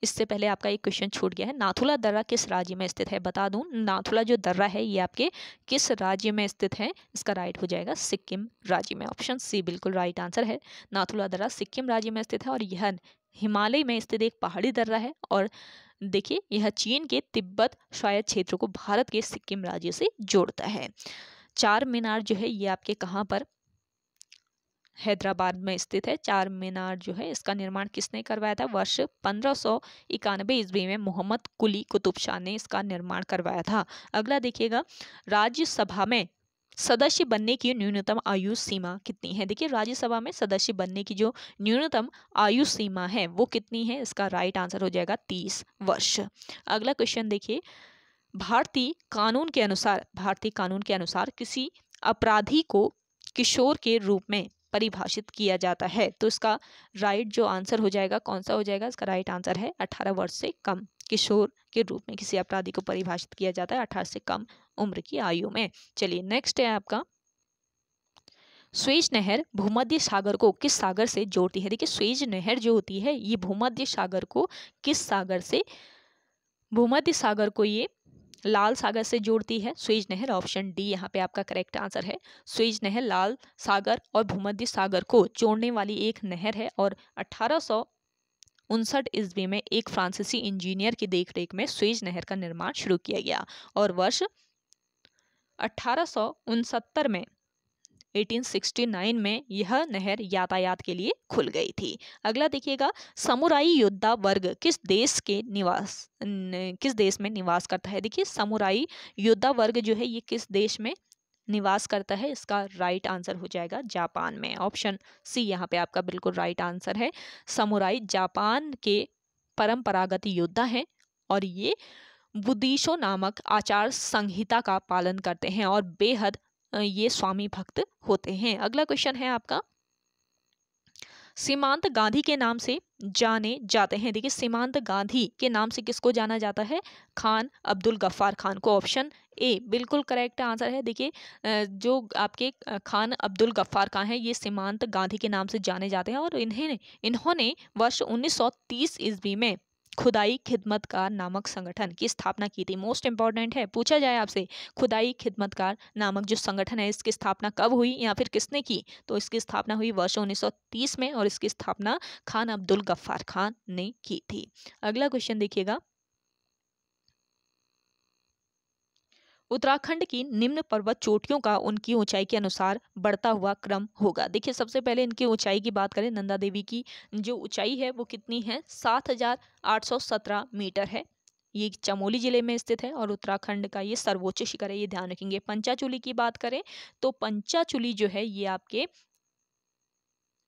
इससे पहले आपका एक क्वेश्चन छूट गया है, नाथुला दर्रा किस राज्य में स्थित है? बता दूं, नाथुला जो दर्रा है ये आपके किस राज्य में स्थित है? इसका राइट हो जाएगा सिक्किम राज्य में। ऑप्शन सी बिल्कुल राइट आंसर है। नाथुला दर्रा सिक्किम राज्य में स्थित है और यह हिमालय में स्थित एक पहाड़ी दर्रा है और देखिए यह चीन के तिब्बत स्वायत्त क्षेत्र को भारत के सिक्किम राज्य से जोड़ता है। चार मीनार जो है ये आपके कहाँ पर? हैदराबाद में स्थित है। चार मीनार जो है इसका निर्माण किसने करवाया था? वर्ष 1591 ईस्वी में मोहम्मद कुली कुतुब शाह ने इसका निर्माण करवाया था। अगला देखिएगा, राज्यसभा में सदस्य बनने की न्यूनतम आयु सीमा कितनी है? देखिए, राज्यसभा में सदस्य बनने की जो न्यूनतम आयु सीमा है वो कितनी है? इसका राइट आंसर हो जाएगा 30 वर्ष। अगला क्वेश्चन देखिए, भारतीय कानून के अनुसार किसी अपराधी को किशोर के रूप में परिभाषित किया जाता है, तो इसका राइट जो आंसर हो जाएगा कौन सा हो जाएगा? इसका राइट आंसर है 18 वर्ष से कम। किशोर के रूप में किसी अपराधी को परिभाषित किया जाता है 18 से कम उम्र की आयु में। चलिए नेक्स्ट है आपका, स्वेज नहर भूमध्य सागर को किस सागर से जोड़ती है? देखिए, स्वेज नहर जो होती है ये भूमध्य सागर को किस सागर से? भूमध्य सागर को ये लाल सागर से जोड़ती है स्वेज नहर। ऑप्शन डी यहाँ पे आपका करेक्ट आंसर है। स्वेज नहर लाल सागर और भूमध्य सागर को जोड़ने वाली एक नहर है और 1859 ईस्वी में एक फ्रांसीसी इंजीनियर की देखरेख में स्वेज नहर का निर्माण शुरू किया गया और वर्ष 1869 में 1869 में यह नहर यातायात के लिए खुल गई थी। अगला देखिएगा, समुराई योद्धा वर्ग किस देश में निवास करता है? देखिए, समुराई योद्धा वर्ग जो है ये किस देश में निवास करता है? इसका राइट आंसर हो जाएगा जापान में। ऑप्शन सी यहाँ पे आपका बिल्कुल राइट आंसर है। समुराई जापान के परंपरागत योद्धा हैं और ये बुदीशो नामक आचार संहिता का पालन करते हैं और बेहद ये स्वामी भक्त होते हैं। अगला क्वेश्चन है आपका, सीमांत गांधी के नाम से जाने जाते हैं। देखिए, सीमांत गांधी के नाम से किसको जाना जाता है? खान अब्दुल गफ्फार खान को। ऑप्शन ए बिल्कुल करेक्ट आंसर है। देखिए, जो आपके खान अब्दुल गफ्फार खान है ये सीमांत गांधी के नाम से जाने जाते हैं और इन्होंने वर्ष 1930 ईस्वी में खुदाई खिदमतकार नामक संगठन की स्थापना की थी। मोस्ट इंपॉर्टेंट है, पूछा जाए आपसे खुदाई खिदमतकार नामक जो संगठन है इसकी स्थापना कब हुई या फिर किसने की? तो इसकी स्थापना हुई वर्ष 1930 में और इसकी स्थापना खान अब्दुल गफ्फार खान ने की थी। अगला क्वेश्चन देखिएगा, उत्तराखंड की निम्न पर्वत चोटियों का उनकी ऊंचाई के अनुसार बढ़ता हुआ क्रम होगा। देखिए सबसे पहले इनकी ऊंचाई की बात करें, नंदा देवी की जो ऊंचाई है वो कितनी है, 7,817 मीटर है। ये चमोली जिले में स्थित है और उत्तराखंड का ये सर्वोच्च शिखर है, ये ध्यान रखेंगे। पंचाचूली की बात करें तो पंचाचूली जो है ये आपके,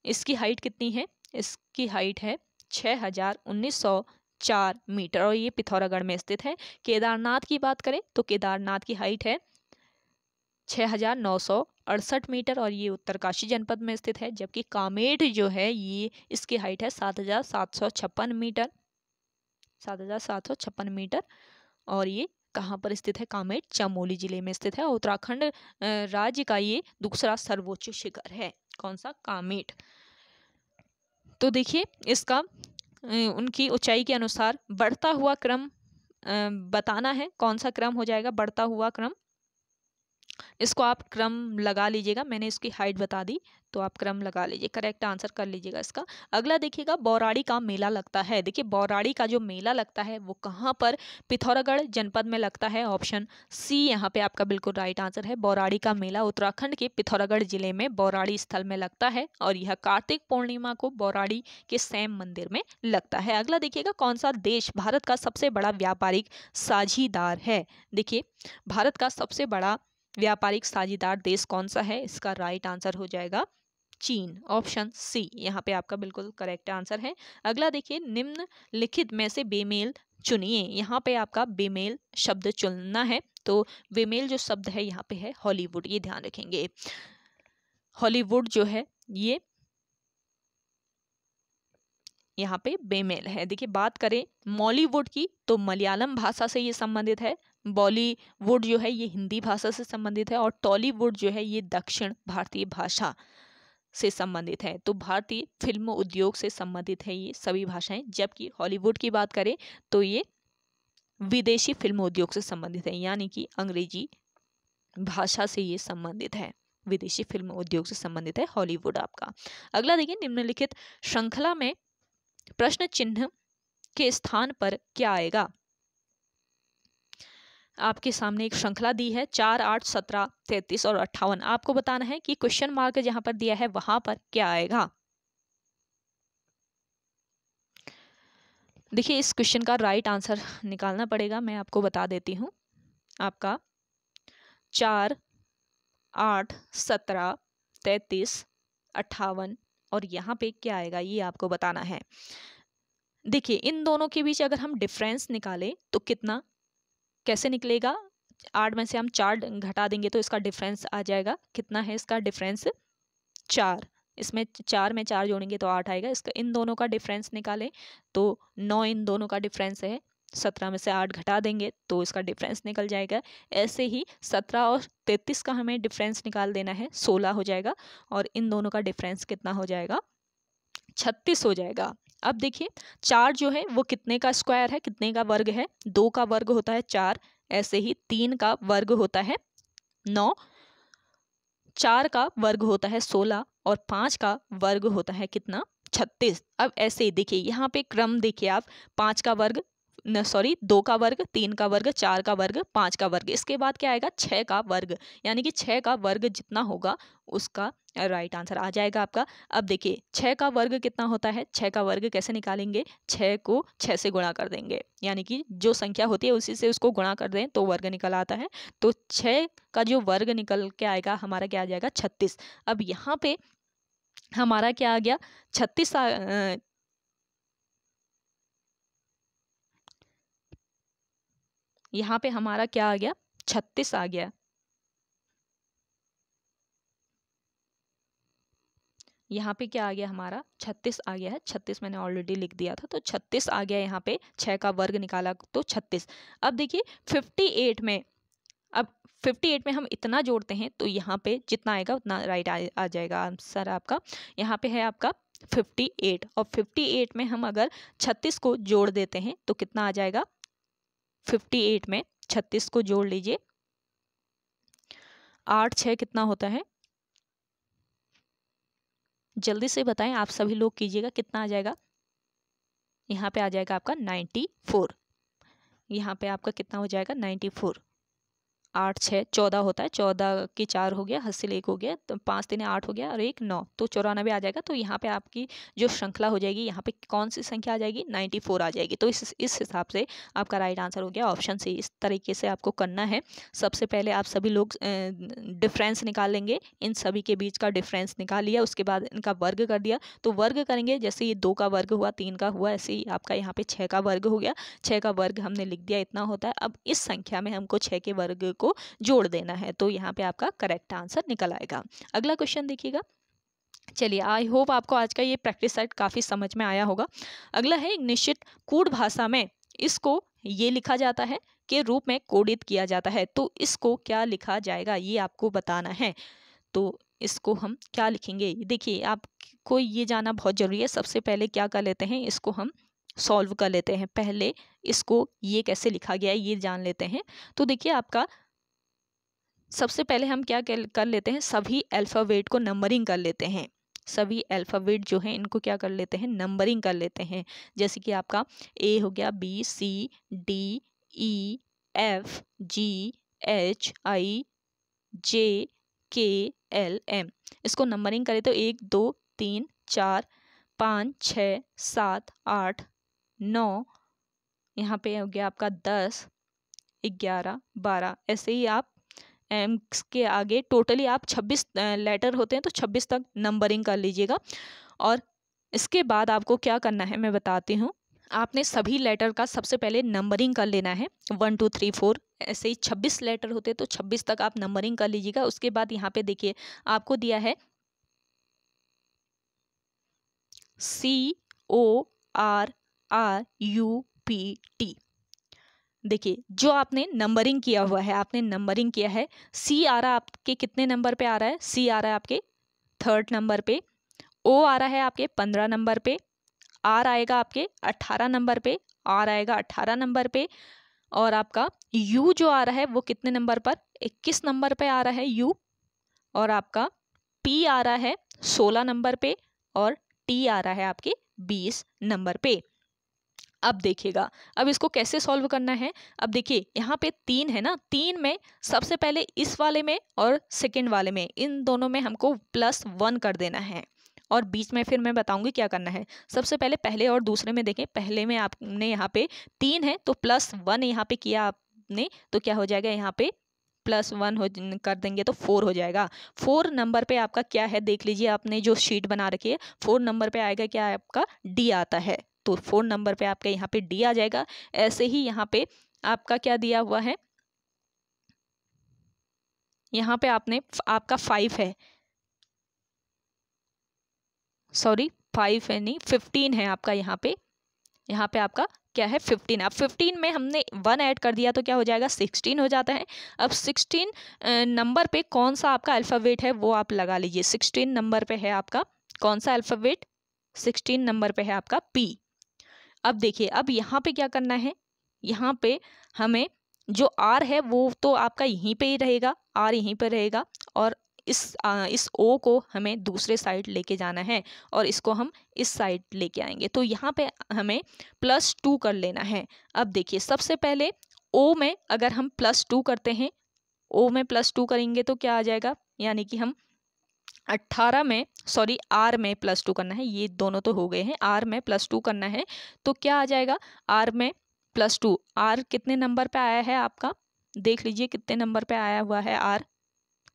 इसकी हाइट कितनी है, इसकी हाइट है 6,1904 मीटर और ये पिथौरागढ़ में स्थित है। केदारनाथ की बात करें तो केदारनाथ की हाइट है 6,968 मीटर और ये उत्तरकाशी जनपद में स्थित है। जबकि कामेट जो है ये, इसकी हाइट है 7,756 मीटर, 7,756 मीटर और ये कहाँ पर स्थित है, कामेट चमोली जिले में स्थित है। और उत्तराखंड राज्य का ये दूसरा सर्वोच्च शिखर है। कौन सा, कामेट। तो देखिए इसका उनकी ऊंचाई के अनुसार बढ़ता हुआ क्रम बताना है। कौन सा क्रम हो जाएगा, बढ़ता हुआ क्रम, इसको आप क्रम लगा लीजिएगा। मैंने इसकी हाइट बता दी तो आप क्रम लगा लीजिए, करेक्ट आंसर कर लीजिएगा इसका। अगला देखिएगा, बौराड़ी का मेला लगता है। देखिए बौराड़ी का जो मेला लगता है वो कहाँ पर, पिथौरागढ़ जनपद में लगता है। ऑप्शन सी यहाँ पे आपका बिल्कुल राइट आंसर है। बौराड़ी का मेला उत्तराखंड के पिथौरागढ़ जिले में बौराड़ी स्थल में लगता है और यह कार्तिक पूर्णिमा को बौराड़ी के सैम मंदिर में लगता है। अगला देखिएगा, कौन सा देश भारत का सबसे बड़ा व्यापारिक साझीदार है। देखिए भारत का सबसे बड़ा व्यापारिक साझीदार देश कौन सा है, इसका राइट आंसर हो जाएगा चीन। ऑप्शन सी यहाँ पे आपका बिल्कुल करेक्ट आंसर है। अगला देखिए, निम्नलिखित में से बेमेल चुनिए। यहाँ पे आपका बेमेल शब्द चुनना है। तो बेमेल जो शब्द है यहाँ पे है हॉलीवुड, ये ध्यान रखेंगे। हॉलीवुड जो है ये यहाँ पे बेमेल है। देखिए बात करें मॉलीवुड की तो मलयालम भाषा से ये संबंधित है। बॉलीवुड जो है ये हिंदी भाषा से संबंधित है और टॉलीवुड जो है ये दक्षिण भारतीय भाषा से संबंधित है। तो भारतीय फिल्म उद्योग से संबंधित है ये सभी भाषाएं। जबकि हॉलीवुड की बात करें तो ये विदेशी फिल्म उद्योग से संबंधित है, यानी कि अंग्रेजी भाषा से ये संबंधित है, विदेशी फिल्म उद्योग से संबंधित है हॉलीवुड आपका। अगला देखिए, निम्नलिखित श्रृंखला में प्रश्न चिन्ह के स्थान पर क्या आएगा। आपके सामने एक श्रृंखला दी है 4, 8, 17, 33 और 58। आपको बताना है कि क्वेश्चन मार्क जहां पर दिया है वहां पर क्या आएगा। देखिए इस क्वेश्चन का राइट आंसर निकालना पड़ेगा, मैं आपको बता देती हूं। आपका 4, 8, 17, 33, 58 और यहाँ पे क्या आएगा ये आपको बताना है। देखिए इन दोनों के बीच अगर हम डिफरेंस निकालें तो कितना, कैसे निकलेगा, 8 में से हम 4 घटा देंगे तो इसका डिफरेंस आ जाएगा। कितना है इसका डिफरेंस, 4। इसमें 4 में 4 जोड़ेंगे तो 8 आएगा। इसका इन दोनों का डिफरेंस निकालें तो 9 इन दोनों का डिफरेंस है। 17 में से 8 घटा देंगे तो इसका डिफरेंस निकल जाएगा। ऐसे ही 17 और 33 का हमें डिफरेंस निकाल देना है, 16 हो जाएगा। और इन दोनों का डिफरेंस कितना हो जाएगा, 36 हो जाएगा। अब देखिए 4 जो है वो कितने का स्क्वायर है, कितने का वर्ग है, 2 का वर्ग होता है 4। ऐसे ही 3 का वर्ग होता है 9, 4 का वर्ग होता है 16 और 5 का वर्ग होता है कितना, 36। अब ऐसे ही देखिए यहाँ पे क्रम देखिए आप, 5 का वर्ग, 2 का वर्ग, 3 का वर्ग, 4 का वर्ग, 5 का वर्ग। इसके बाद क्या आएगा, 6 का वर्ग, यानी कि 6 का वर्ग जितना होगा उसका राइट आंसर आ जाएगा आपका। अब देखिए 6 का वर्ग कितना होता है, 6 का वर्ग कैसे निकालेंगे, 6 को 6 से गुणा कर देंगे, यानी कि जो संख्या होती है उसी से उसको गुणा कर दें तो वर्ग निकल आता है। तो 6 का जो वर्ग निकल के आएगा हमारा क्या आ जाएगा, 36। अब यहाँ पे हमारा क्या आ गया, 36 यहाँ पे हमारा क्या आ गया, 36 आ गया। यहाँ पे क्या आ गया हमारा, 36 आ गया है। 36 मैंने ऑलरेडी लिख दिया था, तो 36 आ गया यहाँ पे। 6 का वर्ग निकाला तो 36। अब देखिए 58 में, अब 58 में हम इतना जोड़ते हैं तो यहाँ पे जितना आएगा उतना राइट आ जाएगा आंसर आपका। यहाँ पे है आपका 58 और 58 में हम अगर 36 को जोड़ देते हैं तो कितना आ जाएगा, 58 में 36 को जोड़ लीजिए, 8, 6 कितना होता है, जल्दी से बताएं आप सभी लोग कीजिएगा, कितना आ जाएगा। यहाँ पे आ जाएगा आपका 94। यहाँ पे आपका कितना हो जाएगा, 94। 8 6 14 होता है, 14 के 4 हो गया, हासिल 1 हो गया, तो 5 3 8 हो गया और 1 9, तो 94 आ जाएगा। तो यहाँ पे आपकी जो श्रृंखला हो जाएगी, यहाँ पे कौन सी संख्या आ जाएगी, 94 आ जाएगी। तो इस हिसाब से आपका राइट आंसर हो गया ऑप्शन सी। इस तरीके से आपको करना है। सबसे पहले आप सभी लोग डिफरेंस निकाल लेंगे, इन सभी के बीच का डिफरेंस निकाल लिया, उसके बाद इनका वर्ग कर दिया। तो वर्ग करेंगे, जैसे ये 2 का वर्ग हुआ, 3 का हुआ, ऐसे ही आपका यहाँ पे 6 का वर्ग हो गया। 6 का वर्ग हमने लिख दिया, इतना होता है। अब इस संख्या में हमको 6 के वर्ग को जोड़ देना है, तो यहाँ पे आपका करेक्ट आंसर निकल आएगा। अगला क्वेश्चन देखिएगा। चलिए, आई होप आपको आज का ये प्रैक्टिस सेट काफ़ी समझ में आया होगा। अगला है, एक निश्चित कूट भाषा में इसको ये लिखा जाता है के रूप में कोडित किया जाता है, तो इसको क्या लिखा जाएगा ये आपको बताना है। तो इसको हम क्या लिखेंगे, देखिए आपको ये जानना बहुत ज़रूरी है। सबसे पहले क्या कर लेते हैं, इसको हम सॉल्व कर लेते हैं। पहले इसको ये कैसे लिखा गया है ये जान लेते हैं। तो देखिए, आपका सबसे पहले हम क्या कर लेते हैं, सभी अल्फ़ाबेट को नंबरिंग कर लेते हैं। सभी अल्फ़ाबेट जो हैं इनको क्या कर लेते हैं, नंबरिंग कर लेते हैं। जैसे कि आपका ए हो गया, B C D E F G H I J K L M, इसको नंबरिंग करें तो 1 2 3 4 5 6 7 8 9, यहाँ पे हो गया आपका 10 11 12, ऐसे ही आप एम के आगे टोटली आप 26 लेटर होते हैं, तो 26 तक नंबरिंग कर लीजिएगा। और इसके बाद आपको क्या करना है मैं बताती हूँ। आपने सभी लेटर का सबसे पहले नंबरिंग कर लेना है, 1 2 3 4, ऐसे ही 26 लेटर होते हैं, तो 26 तक आप नंबरिंग कर लीजिएगा। उसके बाद यहाँ पे देखिए आपको दिया है CORRUPT। देखिए, जो आपने नंबरिंग किया हुआ है, आपने नंबरिंग किया है। सी आ रहा है आपके कितने नंबर पे आ रहा है, सी आ रहा है आपके 3rd नंबर पे, ओ आ रहा है आपके 15 नंबर पे, आर आएगा आपके 18 नंबर पे, आर आएगा 18 नंबर पे, और आपका यू जो आ रहा है वो कितने नंबर पर, 21 नंबर पे आ रहा है यू, और आपका पी आ रहा है 16 नंबर पे, और टी आ रहा है आपके 20 नंबर पे। अब देखिएगा, अब इसको कैसे सॉल्व करना है। अब देखिए, यहाँ पे 3 है ना, 3 में सबसे पहले इस वाले में और सेकंड वाले में, इन दोनों में हमको +1 कर देना है, और बीच में फिर मैं बताऊंगी क्या करना है। सबसे पहले पहले और दूसरे में देखें, पहले में आपने यहाँ पे 3 है तो +1 यहाँ पे किया आपने, तो क्या हो जाएगा, यहाँ पे +1 हो कर देंगे तो 4 हो जाएगा। 4 नंबर पे आपका क्या है देख लीजिए, आपने जो शीट बना रखी है, 4 नंबर पे आएगा क्या, आपका डी आता है, तो 4 नंबर पे आपका यहाँ पे डी आ जाएगा। ऐसे ही यहाँ पे आपका क्या दिया हुआ है, यहाँ पे आपने आपका 5 है, सॉरी 5 है नहीं 15 है आपका, यहाँ पे आपका क्या है 15। अब 15 में हमने 1 ऐड कर दिया तो क्या हो जाएगा, 16 हो जाता है। अब 16 नंबर पे कौन सा आपका अल्फ़ाबेट है वो आप लगा लीजिए। 16 नंबर पे है आपका कौन सा अल्फ़ाबेट, 16 नंबर पे है आपका पी। अब देखिए, अब यहाँ पे क्या करना है, यहाँ पे हमें जो आर है वो तो आपका यहीं पे ही रहेगा, आर यहीं पे रहेगा, और इस ओ को हमें दूसरे साइड लेके जाना है, और इसको हम इस साइड लेके आएंगे, तो यहाँ पे हमें +2 कर लेना है। अब देखिए, सबसे पहले ओ में अगर हम +2 करते हैं, ओ में +2 करेंगे तो क्या आ जाएगा, यानी कि हम 18 में, सॉरी आर में +2 करना है, ये दोनों तो हो गए हैं, आर में +2 करना है, तो क्या आ जाएगा, आर में +2, आर कितने नंबर पे आया है आपका, देख लीजिए कितने नंबर पे आया हुआ है आर,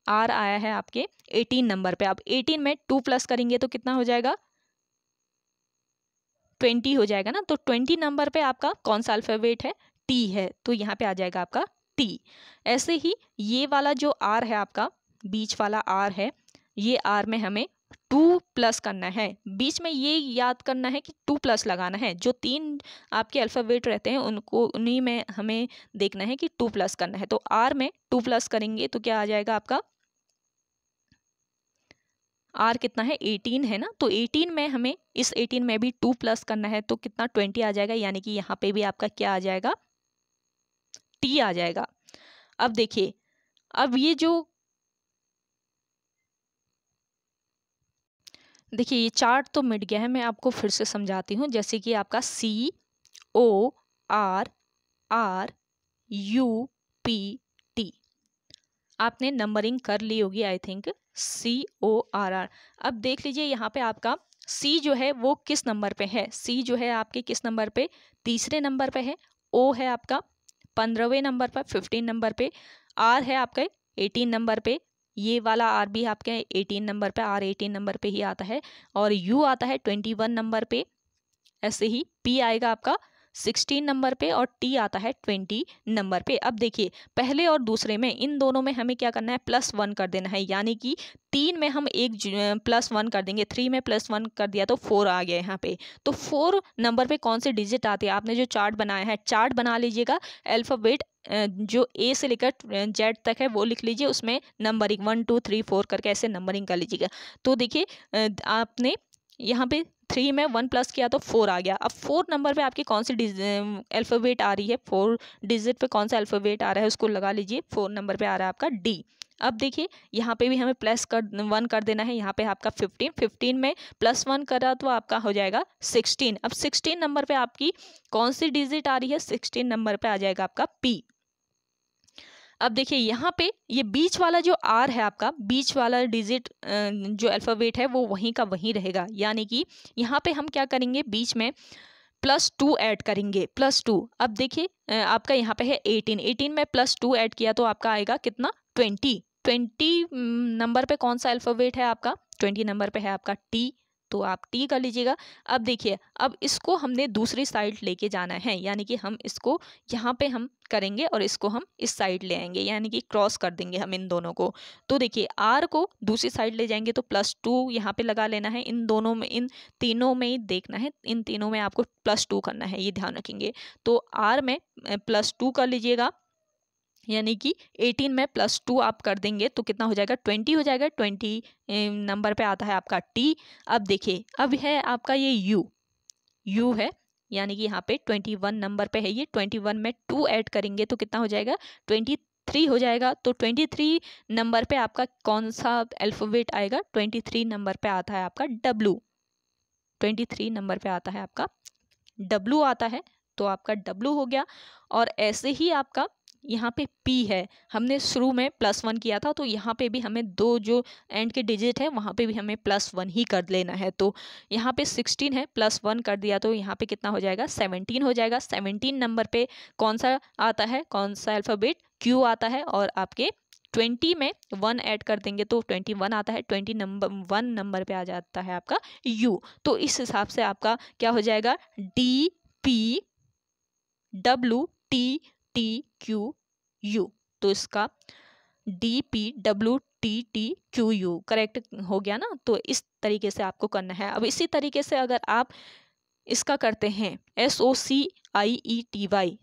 आर आया है आपके 18 नंबर पे। अब 18 में 2 प्लस करेंगे तो कितना हो जाएगा, 20 हो जाएगा ना, तो 20 नंबर पे आपका कौन सा अल्फ़ाबेट है, टी है, तो यहाँ पे आ जाएगा आपका टी। ऐसे ही ये वाला जो आर है आपका, बीच वाला आर है, ये आर में हमें 2 प्लस करना है, बीच में ये याद करना है कि 2 प्लस लगाना है। जो 3 आपके अल्फ़ाबेट रहते हैं उनको उन्हीं में हमें देखना है कि 2 प्लस करना है, तो आर में 2 प्लस करेंगे तो क्या आ जाएगा आपका, आर कितना है 18 है ना, तो 18 में हमें इस 18 में भी 2 प्लस करना है, तो कितना 20 आ जाएगा, यानी कि यहाँ पे भी आपका क्या आ जाएगा, टी आ जाएगा। अब देखिए, अब ये जो देखिए ये चार्ट तो मिट गया है, मैं आपको फिर से समझाती हूँ। जैसे कि आपका CORRUPT, आपने नंबरिंग कर ली होगी आई थिंक, CORR। अब देख लीजिए यहाँ पे आपका C जो है वो किस नंबर पे है, C जो है आपके किस नंबर पे, तीसरे नंबर पे है। O है आपका 15वें नंबर पर, 15 नंबर पे। R है आपका 18 नंबर पे, ये वाला R भी आपके 18 नंबर पे, R 18 नंबर पे ही आता है। और U आता है 21 नंबर पे। ऐसे ही P आएगा आपका 16 नंबर पे और T आता है 20 नंबर पे। अब देखिए पहले और दूसरे में, इन दोनों में हमें क्या करना है, +1 कर देना है, यानी कि 3 में हम एक +1 कर देंगे, 3 में +1 कर दिया तो 4 आ गया यहाँ पे। तो 4 नंबर पे कौन से डिजिट आते हैं, आपने जो चार्ट बनाया है, चार्ट बना लीजिएगा, अल्फ़ाबेट जो A से लेकर Z तक है वो लिख लीजिए, उसमें नंबरिंग 1 2 3 4 करके ऐसे नंबरिंग कर लीजिएगा। तो देखिए आपने यहाँ पे 3 में 1 प्लस किया तो 4 आ गया। अब 4 नंबर पे आपकी कौन सी अल्फ़ाबेट आ रही है, 4 डिजिट पे कौन सा अल्फ़ाबेट आ रहा है उसको लगा लीजिए। 4 नंबर पे आ रहा है आपका D। अब देखिए यहाँ पे भी हमें +1 कर देना है, यहाँ पे आपका 15 में +1 करा तो आपका हो जाएगा 16। अब 16 नंबर पे आपकी कौन सी डिजिट आ रही है, 16 नंबर पे आ जाएगा आपका P। अब देखिए यहाँ पे ये बीच वाला जो R है आपका, बीच वाला डिजिट जो अल्फ़ाबेट है वो वहीं का वहीं रहेगा, यानी कि यहाँ पे हम क्या करेंगे, बीच में +2 ऐड करेंगे, +2। अब देखिए आपका यहाँ पे है 18 में +2 ऐड किया तो आपका आएगा कितना, 20 नंबर पे कौन सा अल्फ़ाबेट है आपका, 20 नंबर पे है आपका T, तो आप T कर लीजिएगा। अब देखिए अब इसको हमने दूसरी साइड लेके जाना है, यानी कि हम इसको यहाँ पे हम करेंगे और इसको हम इस साइड ले आएंगे, यानी कि क्रॉस कर देंगे हम इन दोनों को। तो देखिए R को दूसरी साइड ले जाएंगे तो +2 यहाँ पे लगा लेना है, इन दोनों में, इन तीनों में ही देखना है, इन तीनों में आपको +2 करना है, ये ध्यान रखेंगे। तो R में +2 कर लीजिएगा, यानी कि 18 में +2 आप कर देंगे तो कितना हो जाएगा, 20 हो जाएगा। 20 नंबर पे आता है आपका T। अब देखिए अब है आपका ये U है, यानी कि यहाँ पे 21 नंबर पे है ये, 21 में 2 ऐड करेंगे तो कितना हो जाएगा, 23 हो जाएगा। तो 23 नंबर पे आपका कौन सा अल्फ़ाबेट आएगा, 23 नंबर पे आता है आपका W। 23 नंबर पे आता है आपका W आता है, तो आपका W हो गया। और ऐसे ही आपका यहाँ पे P है, हमने शुरू में +1 किया था तो यहाँ पे भी हमें दो जो एंड के डिजिट है वहाँ पे भी हमें +1 ही कर लेना है। तो यहाँ पे 16 है, +1 कर दिया तो यहाँ पे कितना हो जाएगा, 17 हो जाएगा। 17 नंबर पे कौन सा आता है, कौन सा अल्फ़ाबेट, Q आता है। और आपके 20 में 1 ऐड कर देंगे तो 21 आता है, 1 नंबर पे आ जाता है आपका U। तो इस हिसाब से आपका क्या हो जाएगा, DPWTTQU। तो इसका DPWTTQU करेक्ट हो गया ना। तो इस तरीके से आपको करना है। अब इसी तरीके से अगर आप इसका करते हैं SOCIETY,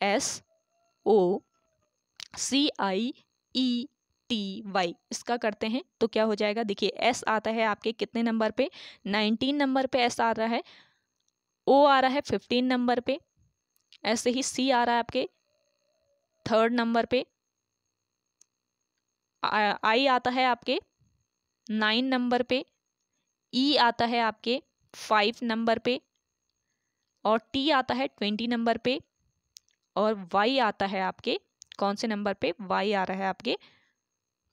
SOCIETY इसका करते हैं तो क्या हो जाएगा, देखिए S आता है आपके कितने नंबर पे, 19 नंबर पे S आ रहा है, O आ रहा है 15 नंबर पे, ऐसे ही C आ रहा है आपके 3rd नंबर पे, I आता है आपके 9 नंबर पे, E आता है आपके 5 नंबर पे, और T आता है 20 नंबर पे, और Y आता है आपके कौन से नंबर पे, Y आ रहा है आपके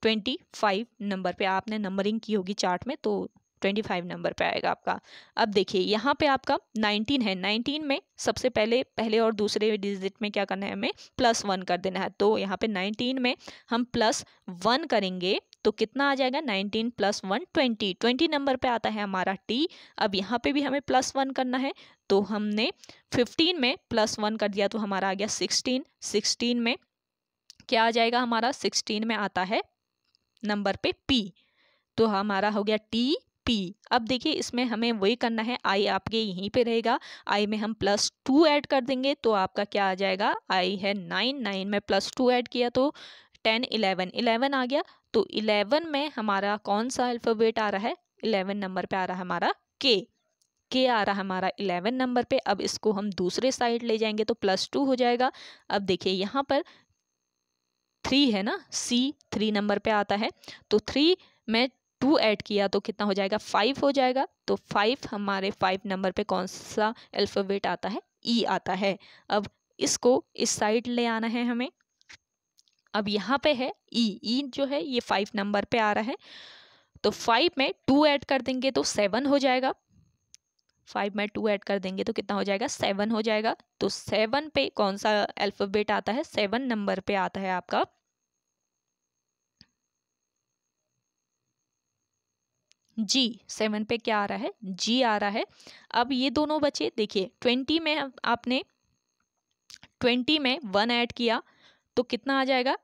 25 नंबर पे। आपने नंबरिंग की होगी चार्ट में तो 25 नंबर पे आएगा आपका। अब देखिए यहाँ पे आपका 19 है, 19 में सबसे पहले और दूसरे डिजिट में क्या करना है, हमें +1 कर देना है। तो यहाँ पे 19 में हम +1 करेंगे तो कितना आ जाएगा, 19 + 1 20, 20 नंबर पे आता है हमारा T। अब यहाँ पे भी हमें +1 करना है तो हमने 15 में +1 कर दिया तो हमारा आ गया 16। 16 में क्या आ जाएगा हमारा, 16 में आता है नंबर पे P, तो हमारा हो गया TP। अब देखिए इसमें हमें वही करना है, I आपके यहीं पे रहेगा, I में हम +2 ऐड कर देंगे तो आपका क्या आ जाएगा, I है 9, 9 में +2 ऐड किया तो 10 11 11 आ गया। तो 11 में हमारा कौन सा अल्फ़ाबेट आ रहा है, 11 नंबर पे आ रहा है हमारा K आ रहा है हमारा 11 नंबर पे। अब इसको हम दूसरे साइड ले जाएंगे तो +2 हो जाएगा। अब देखिए यहाँ पर 3 है ना, C 3 नंबर पे आता है तो 3 में 2 ऐड किया तो कितना हो जाएगा, 5 हो जाएगा। तो 5 हमारे 5 नंबर पे कौन सा अल्फ़ाबेट आता है, E आता है। अब इसको इस साइड ले आना है हमें, अब यहाँ पे है ई जो है ये 5 नंबर पे आ रहा है, तो 5 में 2 ऐड कर देंगे तो 7 हो जाएगा। 5 में 2 ऐड कर देंगे तो कितना हो जाएगा, 7 हो जाएगा। तो 7 पे कौन सा अल्फाबेट आता है, 7 नंबर पे आता है आपका जी। 7 पे क्या आ रहा है, जी आ रहा है। अब ये दोनों बचे, देखिए 20 में आपने 20 में 1 ऐड किया तो कितना आ जाएगा,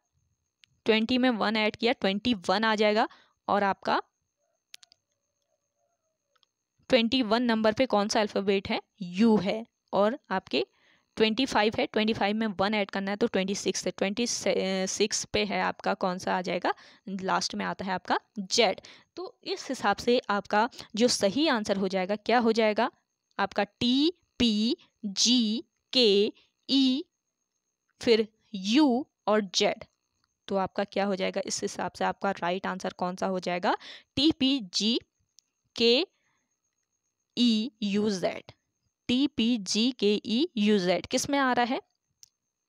20 में 1 ऐड किया 21 आ जाएगा। और आपका 21 नंबर पे कौन सा अल्फाबेट है, यू है। और आपके 25 है, 25 में 1 ऐड करना है तो 26 है, 26 पे है आपका कौन सा आ जाएगा, लास्ट में आता है आपका जेड। तो इस हिसाब से आपका जो सही आंसर हो जाएगा क्या हो जाएगा, आपका टी पी जी के ई फिर यू और जेड। तो आपका क्या हो जाएगा, इस हिसाब से आपका राइट आंसर कौन सा हो जाएगा, टी पी जी के E U Z. T P G के ई यू जेड किस में आ रहा है,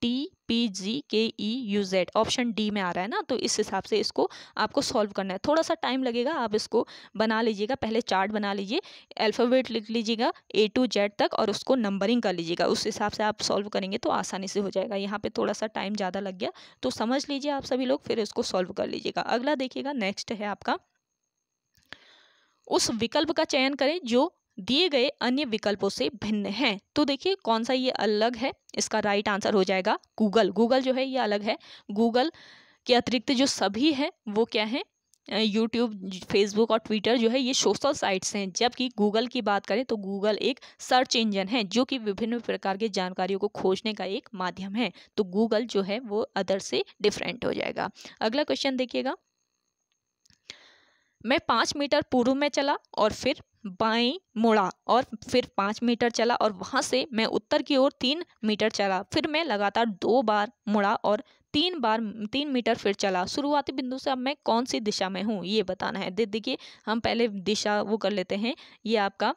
टी पी जी के E U Z, option D में आ रहा है ना। तो इस हिसाब से इसको आपको सॉल्व करना है, थोड़ा सा टाइम लगेगा, आप इसको बना लीजिएगा, पहले चार्ट बना लीजिए, अल्फ़ाबेट लिख लीजिएगा ए टू जेड तक और उसको नंबरिंग कर लीजिएगा, उस हिसाब से आप सॉल्व करेंगे तो आसानी से हो जाएगा। यहाँ पे थोड़ा सा टाइम ज़्यादा लग गया तो समझ लीजिए आप सभी लोग, फिर इसको सॉल्व कर लीजिएगा। अगला देखिएगा, नेक्स्ट है आपका, उस विकल्प का चयन करें जो दिए गए अन्य विकल्पों से भिन्न है। तो देखिए कौन सा ये अलग है, इसका राइट आंसर हो जाएगा गूगल। गूगल जो है ये अलग है, गूगल के अतिरिक्त जो सभी है वो क्या है, यूट्यूब, फेसबुक और ट्विटर जो है ये सोशल साइट्स हैं। जबकि गूगल की बात करें तो गूगल एक सर्च इंजन है जो कि विभिन्न प्रकार की जानकारियों को खोजने का एक माध्यम है। तो गूगल जो है वो अदर से डिफरेंट हो जाएगा। अगला क्वेश्चन देखिएगा, मैं 5 मीटर पूर्व में चला और फिर बाएं मुड़ा और फिर 5 मीटर चला और वहां से मैं उत्तर की ओर 3 मीटर चला, फिर मैं लगातार 2 बार मुड़ा और 3 मीटर फिर चला। शुरुआती बिंदु से अब मैं कौन सी दिशा में हूँ ये बताना है। देखिए हम पहले दिशा वो कर लेते हैं, ये आपका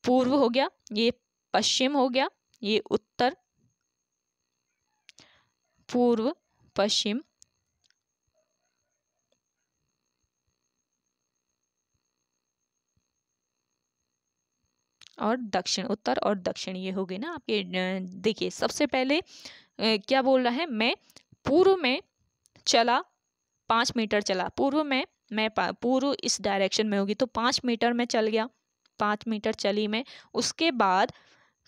पूर्व हो गया, ये पश्चिम हो गया, ये उत्तर, पूर्व, पश्चिम और दक्षिण, उत्तर और दक्षिण ये हो गए ना आपके। देखिए सबसे पहले क्या बोल रहा है, मैं पूर्व में चला, 5 मीटर चला, पूर्व में मैं पूर्व इस डायरेक्शन में होगी तो 5 मीटर में चल गया, 5 मीटर चली मैं, उसके बाद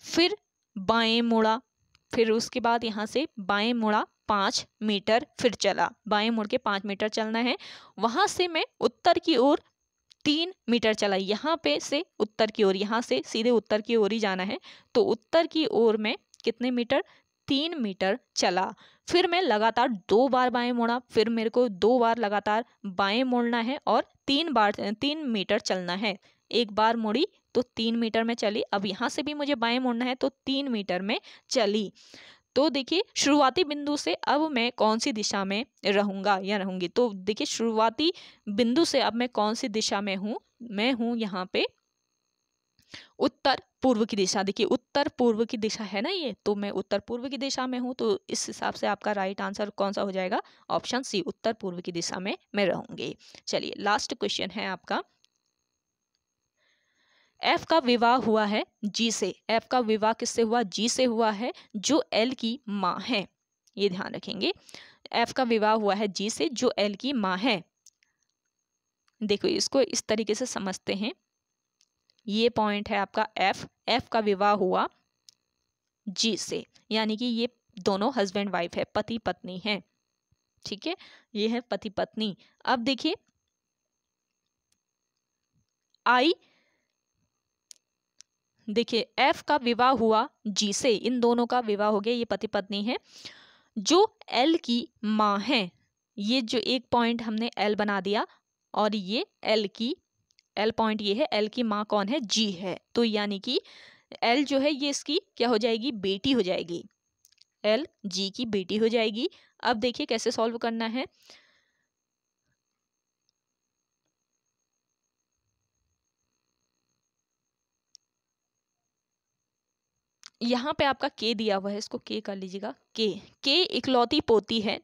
फिर बाएं मुड़ा, फिर उसके बाद यहाँ से बाएं मुड़ा 5 मीटर फिर चला, बाएं मुड़ के 5 मीटर चलना है। वहां से मैं उत्तर की ओर 3 मीटर चला, यहाँ पे से उत्तर की ओर, यहाँ से सीधे उत्तर की ओर ही जाना है। तो उत्तर की ओर में कितने मीटर, 3 मीटर चला, फिर मैं लगातार 2 बार बाएं मुड़ा, फिर मेरे को 2 बार लगातार बाएं मुड़ना है और 3 मीटर चलना है। एक बार मुड़ी तो 3 मीटर में चली, अब यहाँ से भी मुझे बाएं मुड़ना है तो 3 मीटर में चली। तो देखिए शुरुआती बिंदु से अब मैं कौन सी दिशा में रहूंगा या रहूंगी, तो देखिए शुरुआती बिंदु से अब मैं कौन सी दिशा में हूँ, मैं हूँ यहाँ पे उत्तर पूर्व की दिशा। देखिए उत्तर पूर्व की दिशा है ना ये, तो मैं उत्तर पूर्व की दिशा में हूँ, तो इस हिसाब से आपका राइट आंसर कौन सा हो जाएगा, ऑप्शन सी, उत्तर पूर्व की दिशा में मैं रहूंगी। चलिए लास्ट क्वेश्चन है आपका, एफ का विवाह हुआ है जी से, एफ का विवाह किससे हुआ, जी से हुआ है जो एल की माँ है, ये ध्यान रखेंगे। एफ का विवाह हुआ है जी से जो एल की माँ है। देखो इसको इस तरीके से समझते हैं, ये पॉइंट है आपका एफ, एफ का विवाह हुआ जी से, यानी कि ये दोनों हस्बैंड वाइफ है, पति पत्नी है, ठीक है, ये है पति पत्नी। अब देखिए आई, देखिए एफ का विवाह हुआ जी से, इन दोनों का विवाह हो गया, ये पति पत्नी है, जो एल की माँ है, ये जो एक पॉइंट हमने एल बना दिया और ये एल की, एल पॉइंट ये है, एल की माँ कौन है, जी है, तो यानी कि एल जो है ये इसकी क्या हो जाएगी, बेटी हो जाएगी, एल जी की बेटी हो जाएगी। अब देखिए कैसे सॉल्व करना है, यहाँ पे आपका के दिया हुआ है, इसको के कर लीजिएगा, के इकलौती पोती है,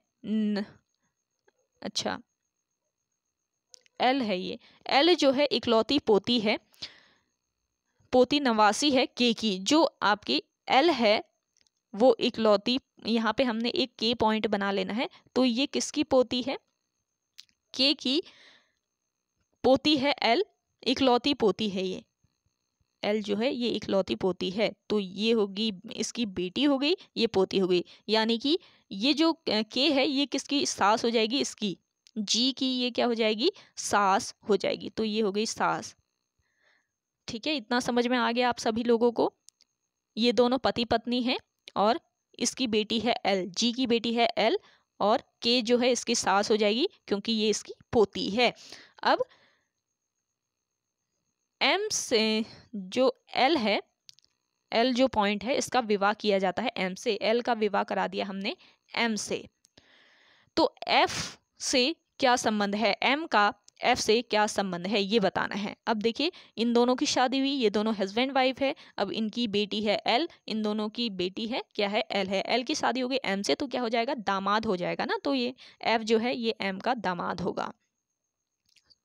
अच्छा एल है ये। एल जो है इकलौती पोती है, पोती नवासी है के की। जो आपकी एल है वो इकलौती, यहाँ पे हमने एक के पॉइंट बना लेना है। तो ये किसकी पोती है? के की पोती है एल, इकलौती पोती है ये। एल जो है ये इकलौती पोती है, तो ये होगी इसकी बेटी हो गई, ये पोती हो गई। यानी कि ये जो के है ये किसकी सास हो जाएगी? इसकी जी की ये क्या हो जाएगी? सास हो जाएगी। तो ये हो गई सास। ठीक है, इतना समझ में आ गया आप सभी लोगों को? ये दोनों पति पत्नी हैं और इसकी बेटी है एल, जी की बेटी है एल, और के जो है इसकी सास हो जाएगी क्योंकि ये इसकी पोती है। अब एम से जो एल है, एल जो पॉइंट है इसका विवाह किया जाता है एम से। एल का विवाह करा दिया हमने एम से। तो एफ से क्या संबंध है? एम का एफ से क्या संबंध है ये बताना है। अब देखिए इन दोनों की शादी हुई, ये दोनों हस्बैंड वाइफ है। अब इनकी बेटी है एल, इन दोनों की बेटी है क्या है? एल है। एल की शादी हो गई एम से, तो क्या हो जाएगा? दामाद हो जाएगा ना। तो ये एफ जो है ये एम का दामाद होगा।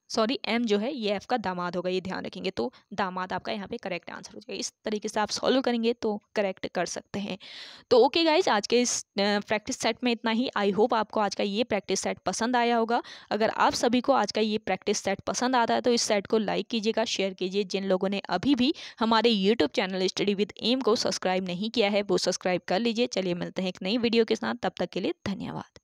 सॉरी, एम जो है ये एफ का दामाद होगा, ये ध्यान रखेंगे। तो दामाद आपका यहाँ पे करेक्ट आंसर हो जाएगा। इस तरीके से आप सॉल्व करेंगे तो करेक्ट कर सकते हैं। तो ओके गाइज, आज के इस प्रैक्टिस सेट में इतना ही। आई होप आपको आज का ये प्रैक्टिस सेट पसंद आया होगा। अगर आप सभी को आज का ये प्रैक्टिस सेट पसंद आता है तो इस सेट को लाइक कीजिएगा, शेयर कीजिए। जिन लोगों ने अभी भी हमारे YouTube channel study with M को सब्सक्राइब नहीं किया है वो सब्सक्राइब कर लीजिए। चलिए मिलते हैं एक नई वीडियो के साथ, तब तक के लिए धन्यवाद।